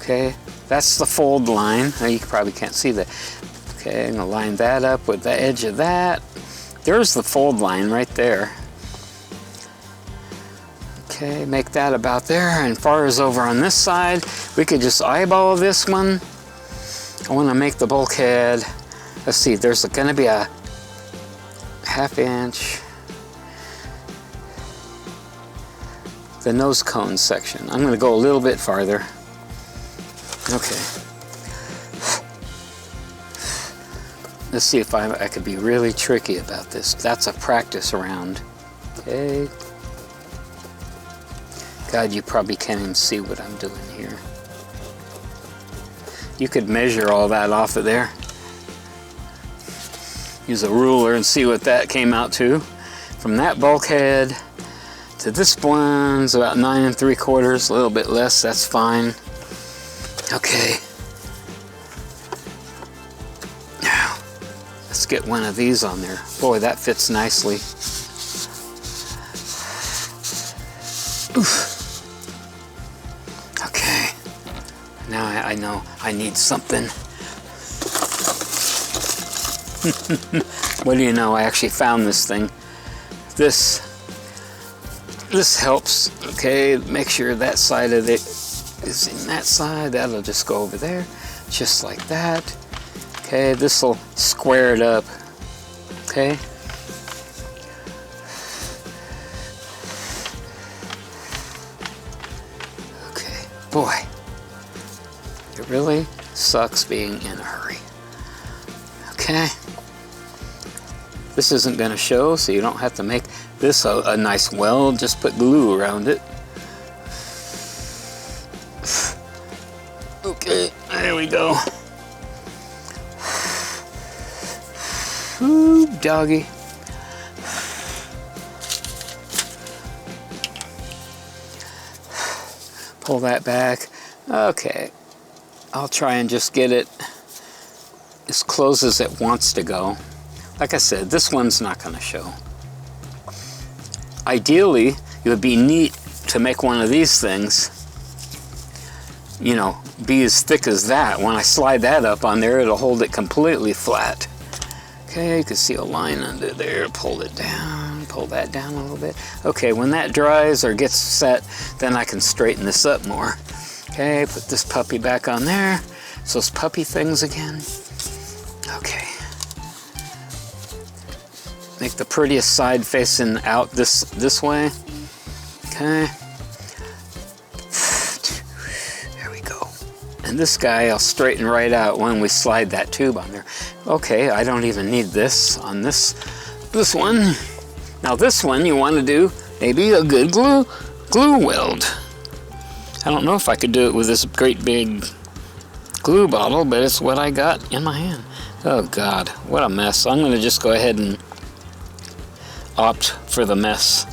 Okay, that's the fold line. Now you probably can't see that. Okay, I'm gonna line that up with the edge of that. There's the fold line right there. Okay, make that about there. And far as over on this side, we could just eyeball this one. I want to make the bulkhead let's see, there's going to be a 1/2 inch, the nose cone section. I'm going to go a little bit farther. Okay. Let's see if I could be really tricky about this. That's a practice round. Okay. God, you probably can't even see what I'm doing here. You could measure all that off of there. Use a ruler and see what that came out to. From that bulkhead to this one's about 9 3/4, a little bit less, that's fine. Okay. Now, let's get one of these on there. Boy, that fits nicely. Oof. Okay. Now I know I need something. What do you know? I actually found this thing. This helps. Okay, make sure that side of it is in that side. That'll just go over there, just like that. Okay, this will square it up. Okay. Okay, boy, it really sucks being in a hurry. Okay. This isn't going to show, so you don't have to make this a nice weld. Just put glue around it. Okay, there we go. Ooh, doggy. Pull that back. Okay, I'll try and just get it as close as it wants to go. Like I said, this one's not going to show. Ideally, it would be neat to make one of these things, you know, be as thick as that. When I slide that up on there, it'll hold it completely flat. Okay, you can see a line under there. Pull it down, pull that down a little bit. Okay, when that dries or gets set, then I can straighten this up more. Okay, put this puppy back on there. It's those puppy things again. Okay. Make the prettiest side facing out this way. Okay. There we go. And this guy I'll straighten right out when we slide that tube on there. Okay, I don't even need this on this one. Now this one you want to do maybe a good glue weld. I don't know if I could do it with this great big glue bottle, but it's what I got in my hand. Oh God, what a mess. I'm going to just go ahead and opt for the mess.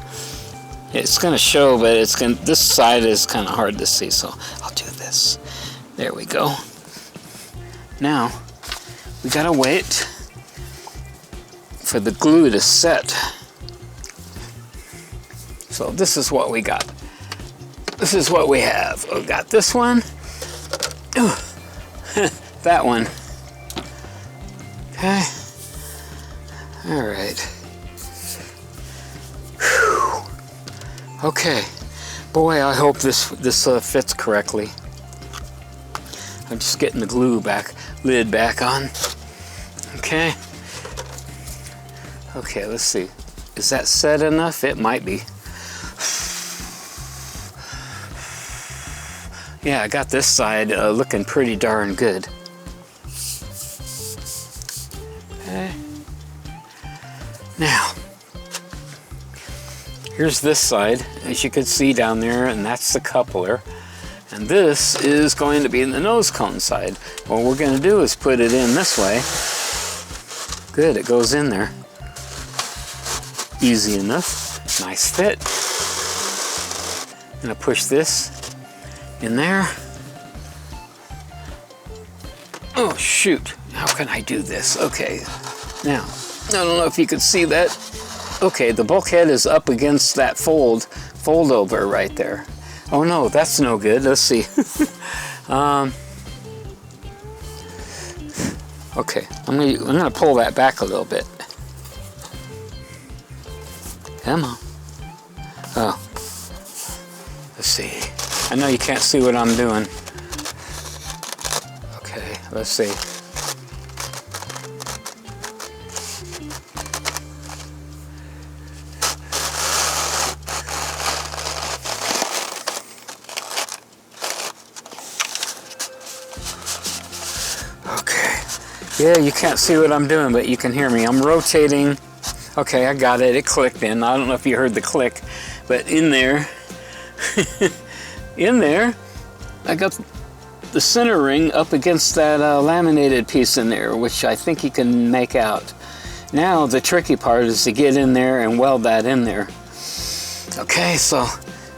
It's going to show, but this side is kind of hard to see, so I'll do this. There we go. Now, we got to wait for the glue to set. So this is what we got. This is what we have. We got this one. That one. Okay. All right. Okay, boy, I hope this fits correctly. I'm just getting the glue lid back on. Okay. Okay, let's see. Is that set enough? It might be. Yeah, I got this side looking pretty darn good. Okay. Now, here's this side, as you can see down there, and that's the coupler. And this is going to be in the nose cone side. What we're going to do is put it in this way. Good, it goes in there. Easy enough. Nice fit. I'm going to push this in there. Oh, shoot. How can I do this? Okay. Now, I don't know if you could see that. Okay, the bulkhead is up against that fold over right there. Oh no, that's no good. Let's see. Okay, I'm gonna pull that back a little bit. Come on. Oh. Let's see. I know you can't see what I'm doing. Okay, let's see. Yeah, you can't see what I'm doing, but you can hear me. I'm rotating. Okay, I got it. It clicked in. I don't know if you heard the click, but in there, in there, I got the center ring up against that laminated piece in there, which I think you can make out. Now the tricky part is to get in there and weld that in there. Okay, so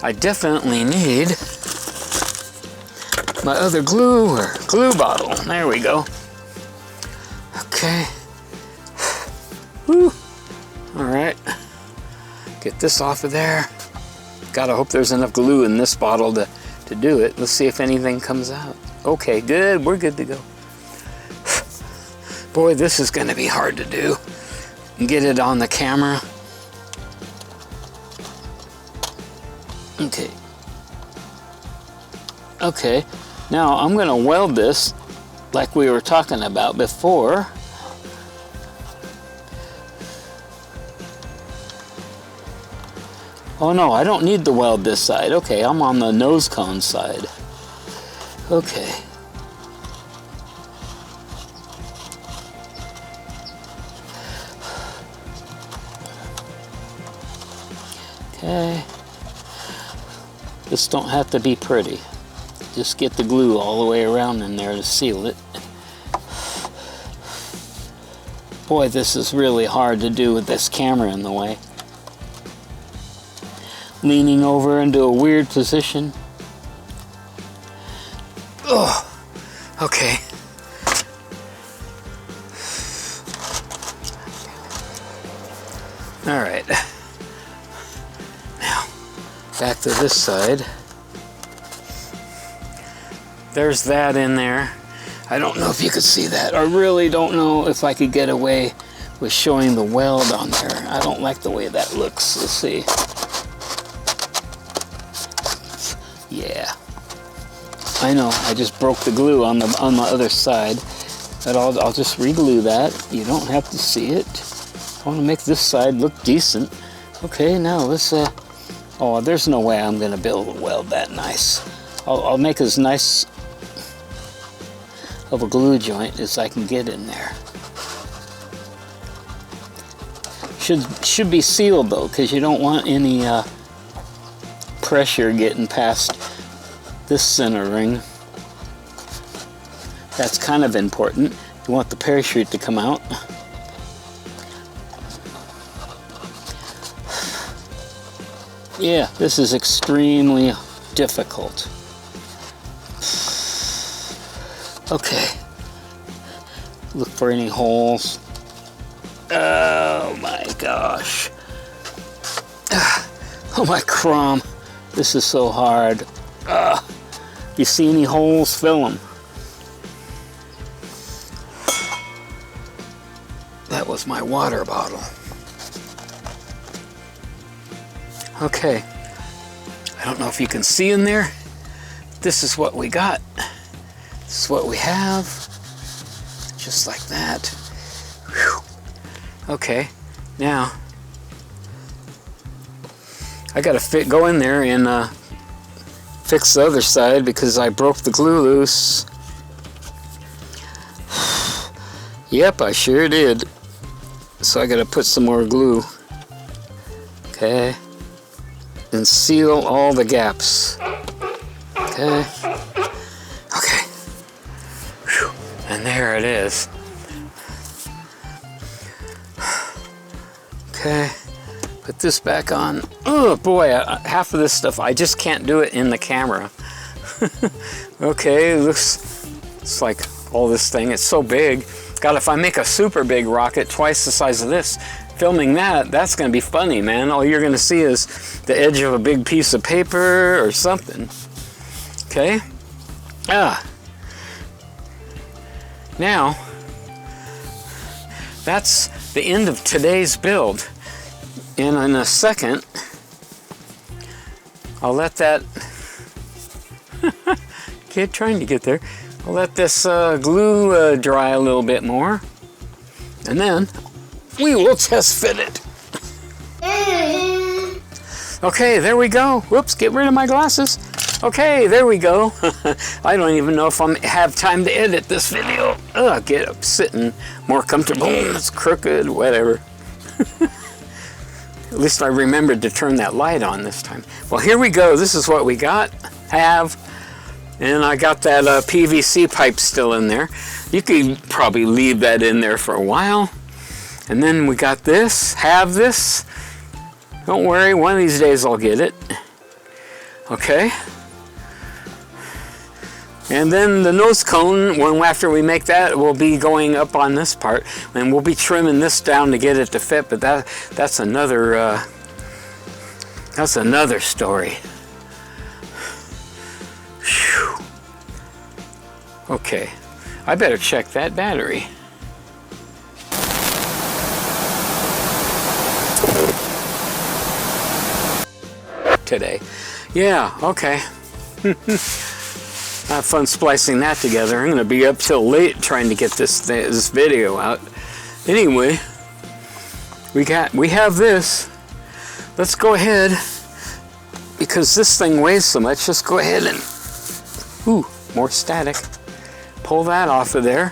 I definitely need my other glue or glue bottle. There we go. Okay. Whew. All right. Get this off of there. Gotta hope there's enough glue in this bottle to do it. Let's see if anything comes out. Okay, good. We're good to go. Boy, this is gonna be hard to do. Get it on the camera. Okay. Okay. Now I'm gonna weld this like we were talking about before. Oh no, I don't need to weld this side. Okay, I'm on the nose cone side. Okay. Okay. This don't have to be pretty. Just get the glue all the way around in there to seal it. Boy, this is really hard to do with this camera in the way. Leaning over into a weird position. Oh, okay. All right. Now, back to this side. There's that in there. I don't know if you could see that. I really don't know if I could get away with showing the weld on there. I don't like the way that looks. Let's see. Yeah. I know, I just broke the glue on the other side. But I'll just re-glue that. You don't have to see it. I want to make this side look decent. Okay, now let's oh, there's no way I'm gonna weld that nice. I'll make as nice of a glue joint as I can get in there. Should be sealed though, because you don't want any pressure getting past this center ring. That's kind of important. You want the parachute to come out. Yeah, this is extremely difficult. Okay. Look for any holes. Oh my gosh. Oh my crom. This is so hard. You see any holes? Fill them. That was my water bottle. Okay. I don't know if you can see in there. This is what we got. This is what we have. Just like that. Whew. Okay. Now, I gotta go in there and fix the other side because I broke the glue loose. Yep, I sure did. So I gotta put some more glue. Okay. And seal all the gaps. Okay. Okay. Whew. And there it is. Okay. Put this back on. Oh boy, half of this stuff, I just can't do it in the camera. Okay, it looks, it's like all this thing, it's so big. God, if I make a super big rocket twice the size of this, filming that's gonna be funny, man. All you're gonna see is the edge of a big piece of paper or something. Okay? Now, that's the end of today's build. And in a second, I'll let that, trying to get there. I'll let this glue dry a little bit more. And then we will test fit it. Okay, there we go. Whoops, get rid of my glasses. Okay, there we go. I don't even know if I have time to edit this video. Ugh, get up sitting more comfortable. It's crooked, whatever. At least I remembered to turn that light on this time. Well, here we go. This is what we got, and I got that PVC pipe still in there. You could probably leave that in there for a while. And then we got this, this. Don't worry, one of these days I'll get it. Okay. And then the nose cone, after we make that, will be going up on this part, and we'll be trimming this down to get it to fit. But that's another story. Whew. Okay, I better check that battery. Today, yeah, okay. Have fun splicing that together. I'm going to be up till late trying to get this video out. Anyway, we have this. Let's go ahead, because this thing weighs so much. Just go ahead and more static. Pull that off of there.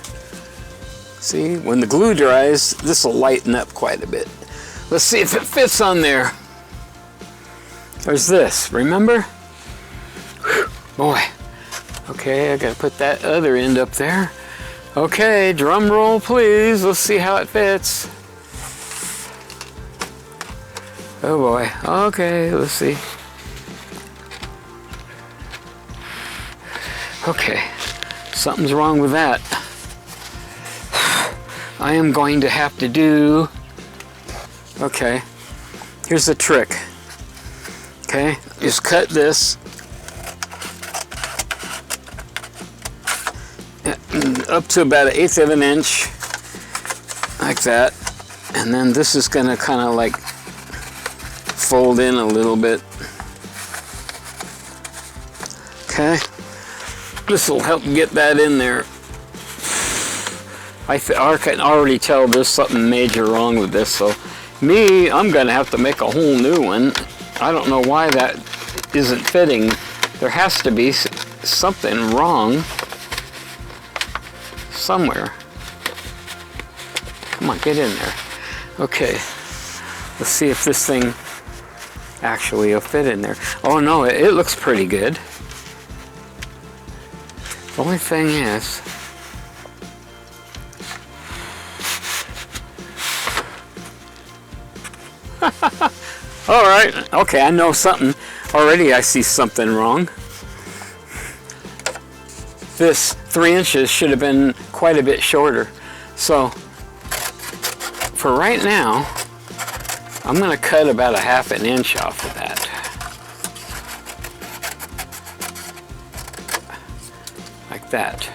See, when the glue dries, this will lighten up quite a bit. Let's see if it fits on there. There's this. Remember? Whew, boy. Okay, I gotta put that other end up there. Okay, drum roll please. Let's see how it fits. Oh boy. Okay, let's see. Okay, something's wrong with that. I am going to have to do... Okay, here's the trick. Okay, just cut this up to about 1/8 of an inch, like that, and then this is going to kind of like fold in a little bit. Okay, this will help get that in there. I can already tell there's something major wrong with this, so I'm going to have to make a whole new one. I don't know why that isn't fitting. There has to be something wrong somewhere. Come on, get in there. Okay, let's see if this thing actually will fit in there. Oh no, it looks pretty good. The only thing is, all right, okay, I know something. Already I see something wrong. This 3 inches should have been quite a bit shorter. So for right now, I'm going to cut about 1/2 inch off of that. Like that.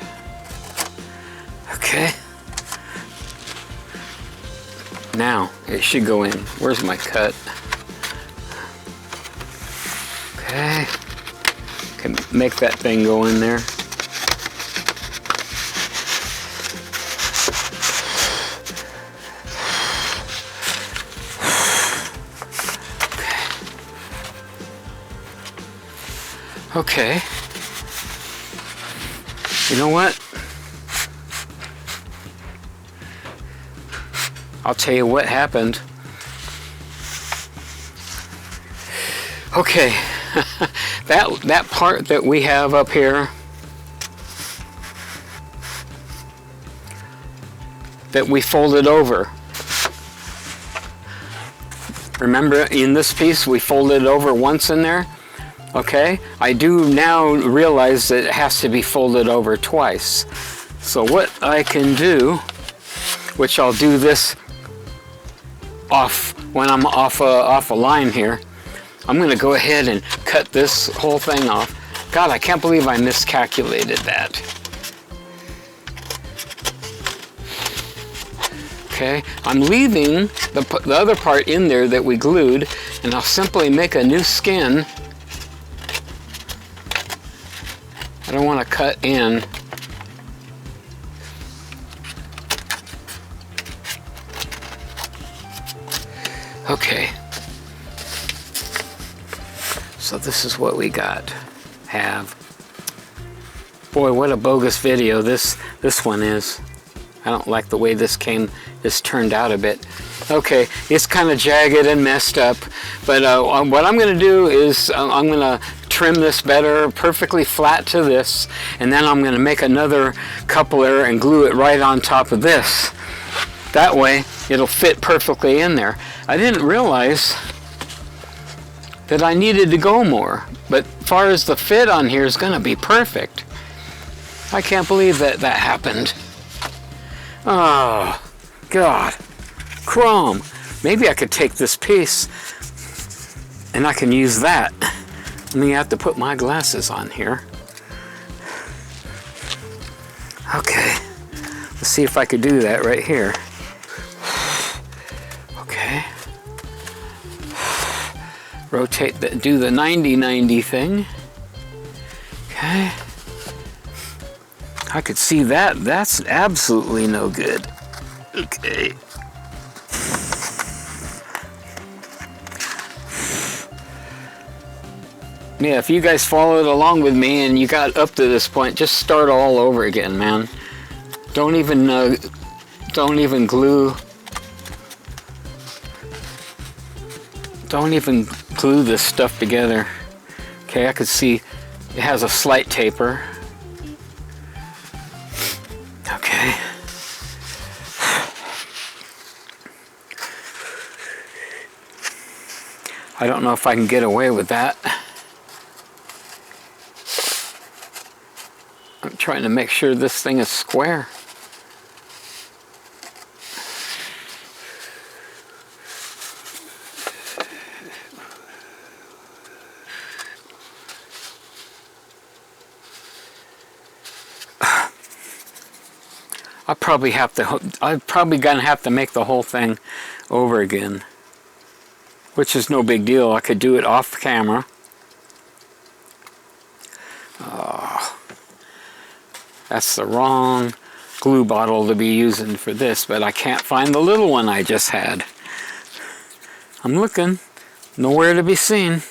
Okay. Now it should go in. Where's my cut? Okay. Can make that thing go in there. Okay. You know what? I'll tell you what happened. Okay. that part that we have up here, that we folded over. Remember in this piece we folded over once in there? Okay, I do now realize that it has to be folded over twice. So what I can do, which I'll do this off when I'm off a line here, I'm going to go ahead and cut this whole thing off. God, I can't believe I miscalculated that. Okay, I'm leaving the other part in there that we glued, and I'll simply make a new skin. I don't want to cut in. Okay. So this is what we got. have. Boy, what a bogus video this one is. I don't like the way this turned out a bit. Okay, it's kind of jagged and messed up, but what I'm going to do is I'm going to trim this better, perfectly flat to this, and then I'm going to make another coupler and glue it right on top of this. That way it'll fit perfectly in there. I didn't realize that I needed to go more, but as far as the fit on here is going to be perfect. I can't believe that happened. Oh, God. Chrome. Maybe I could take this piece and I can use that. Let me have to put my glasses on here. Okay. Let's see if I could do that right here. Okay. Rotate, do the 90-90 thing. Okay. I could see that. That's absolutely no good. Okay. Yeah, if you guys followed along with me and you got up to this point, just start all over again, man. Don't even glue. Don't even glue this stuff together. Okay, I could see it has a slight taper. Okay. I don't know if I can get away with that. I'm trying to make sure this thing is square. I'm probably gonna have to make the whole thing over again, which is no big deal. I could do it off camera. That's the wrong glue bottle to be using for this, but I can't find the little one I just had. I'm looking, nowhere to be seen.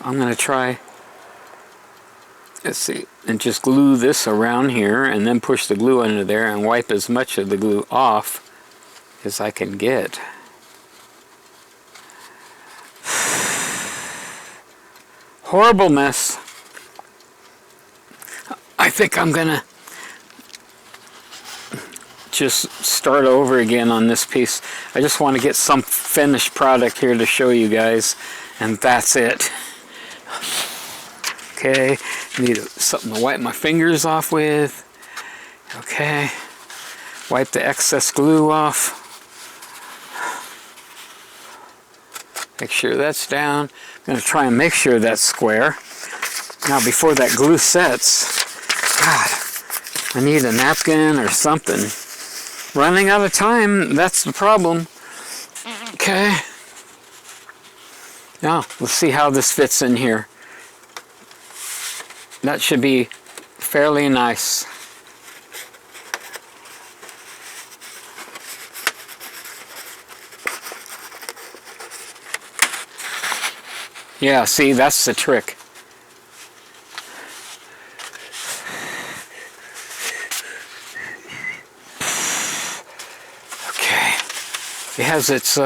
I'm gonna try, let's see, and just glue this around here and then push the glue under there and wipe as much of the glue off as I can get. Horrible mess. I think I'm gonna just start over again on this piece. I just want to get some finished product here to show you guys, and that's it. Okay, need something to wipe my fingers off with. Okay, wipe the excess glue off. Make sure that's down. I'm going to try and make sure that's square. Now before that glue sets, God, I need a napkin or something. Running out of time, that's the problem. Okay. Now, let's see how this fits in here. That should be fairly nice. Yeah, see, that's the trick. Okay. It has its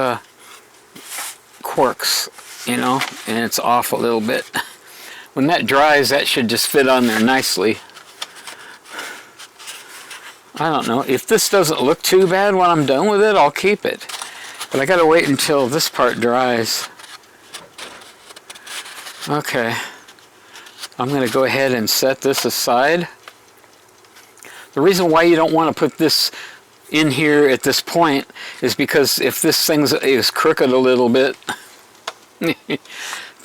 quirks, you know, and it's off a little bit. When that dries, that should just fit on there nicely. I don't know. If this doesn't look too bad when I'm done with it, I'll keep it. But I gotta wait until this part dries. Okay. I'm gonna go ahead and set this aside. The reason why you don't want to put this in here at this point is because if this thing is crooked a little bit,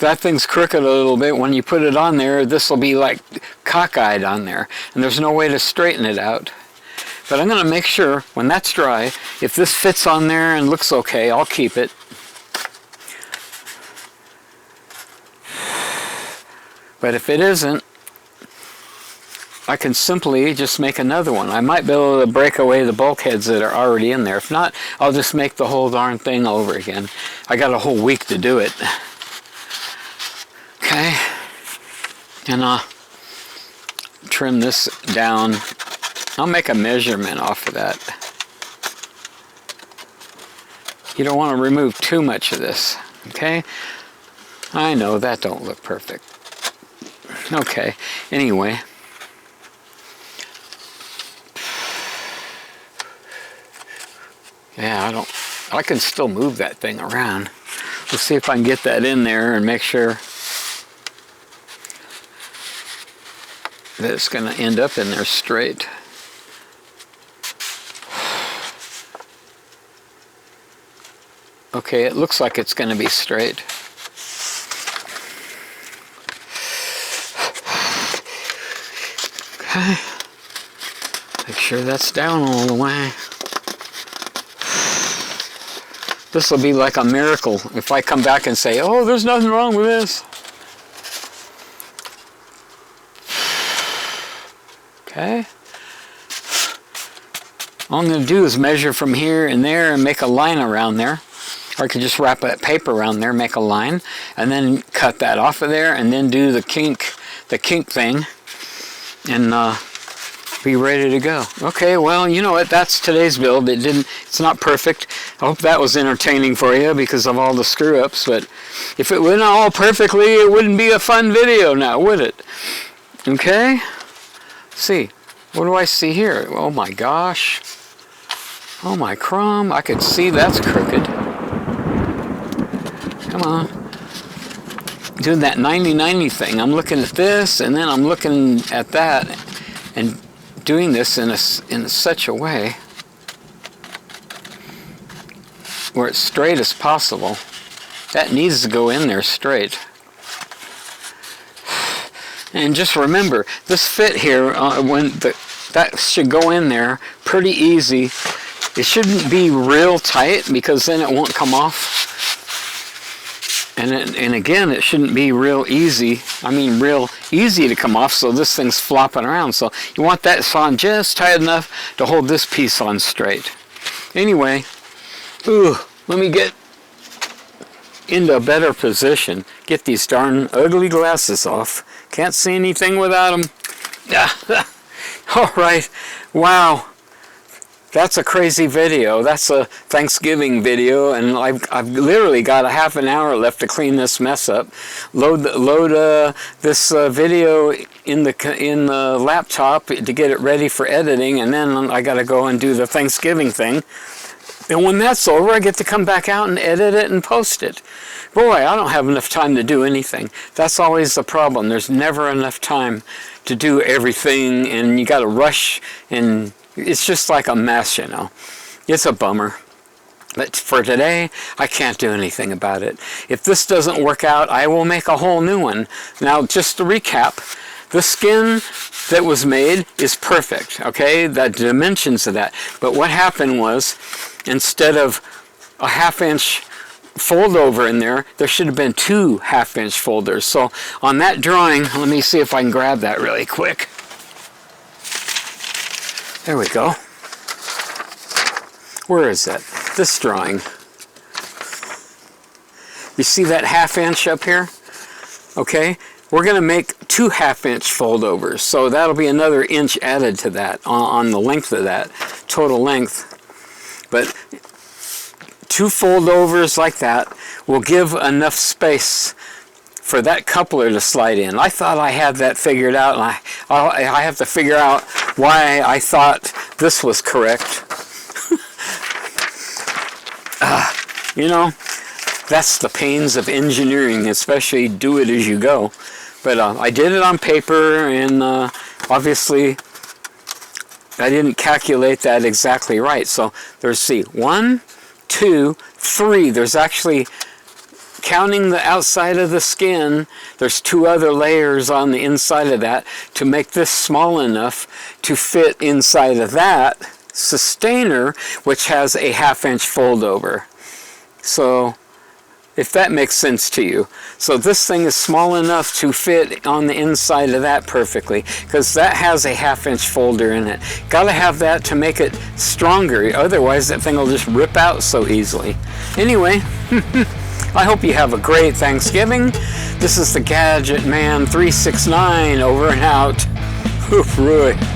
that thing's crooked a little bit, when you put it on there, this will be like cockeyed on there, and there's no way to straighten it out. But I'm going to make sure when that's dry, if this fits on there and looks okay, I'll keep it. But if it isn't, I can simply just make another one. I might be able to break away the bulkheads that are already in there. If not, I'll just make the whole darn thing over again. I got a whole week to do it. Okay, and I'll trim this down. I'll make a measurement off of that. You don't want to remove too much of this, okay? I know that don't look perfect. Okay, anyway. Yeah, I can still move that thing around. Let's see if I can get that in there and make sure that it's going to end up in there straight. Okay, it looks like it's going to be straight. Okay, make sure that's down all the way. This will be like a miracle if I come back and say, oh, there's nothing wrong with this. Okay. All I'm going to do is measure from here and there and make a line around there. Or I could just wrap that paper around there, make a line, and then cut that off of there, and then do the kink thing, and be ready to go. Okay, well, you know what? That's today's build. It's not perfect. I hope that was entertaining for you because of all the screw-ups. But if it went all perfectly, it wouldn't be a fun video now, would it? Okay. Let's see. What do I see here? Oh my gosh. Oh my crum. I could see that's crooked. Come on. Doing that 90-90 thing. I'm looking at this, and then I'm looking at that, and doing this in such a way where it's straight as possible. That needs to go in there straight. And just remember, this fit here, that should go in there pretty easy. It shouldn't be real tight because then it won't come off. And again, it shouldn't be real easy. I mean, real easy to come off, so this thing's flopping around. So you want that on just tight enough to hold this piece on straight. Anyway, let me get into a better position. Get these darn ugly glasses off. Can't see anything without them. All right. Wow. That's a crazy video. That's a Thanksgiving video, and I've literally got a half an hour left to clean this mess up. Load this video in the laptop to get it ready for editing, and then I got to go and do the Thanksgiving thing. And when that's over, I get to come back out and edit it and post it. Boy, I don't have enough time to do anything. That's always the problem. There's never enough time to do everything, and you got to rush, and it's just like a mess, you know. It's a bummer. But for today, I can't do anything about it. If this doesn't work out, I will make a whole new one. Now, just to recap, the skin that was made is perfect, okay? The dimensions of that. But what happened was, instead of a half-inch fold over in there, there should have been 2 half-inch folders. So on that drawing, let me see if I can grab that really quick. There we go. Where is that? This drawing. You see that half-inch up here? Okay, we're going to make 2 half-inch foldovers, so that'll be another inch added to that on the length of that total length. But 2 foldovers like that will give enough space for that coupler to slide in. I thought I had that figured out, and I have to figure out why I thought this was correct. You know, that's the pains of engineering, especially do it as you go. But I did it on paper, and obviously I didn't calculate that exactly right. So there's, see, 1, 2, 3. There's actually, counting the outside of the skin, there's 2 other layers on the inside of that to make this small enough to fit inside of that sustainer, which has a half-inch fold over. So if that makes sense to you. So this thing is small enough to fit on the inside of that perfectly, because that has a half-inch folder in it. Got to have that to make it stronger, otherwise that thing will just rip out so easily. Anyway, I hope you have a great Thanksgiving. This is the Gadget Man 369 over and out. Hooroo.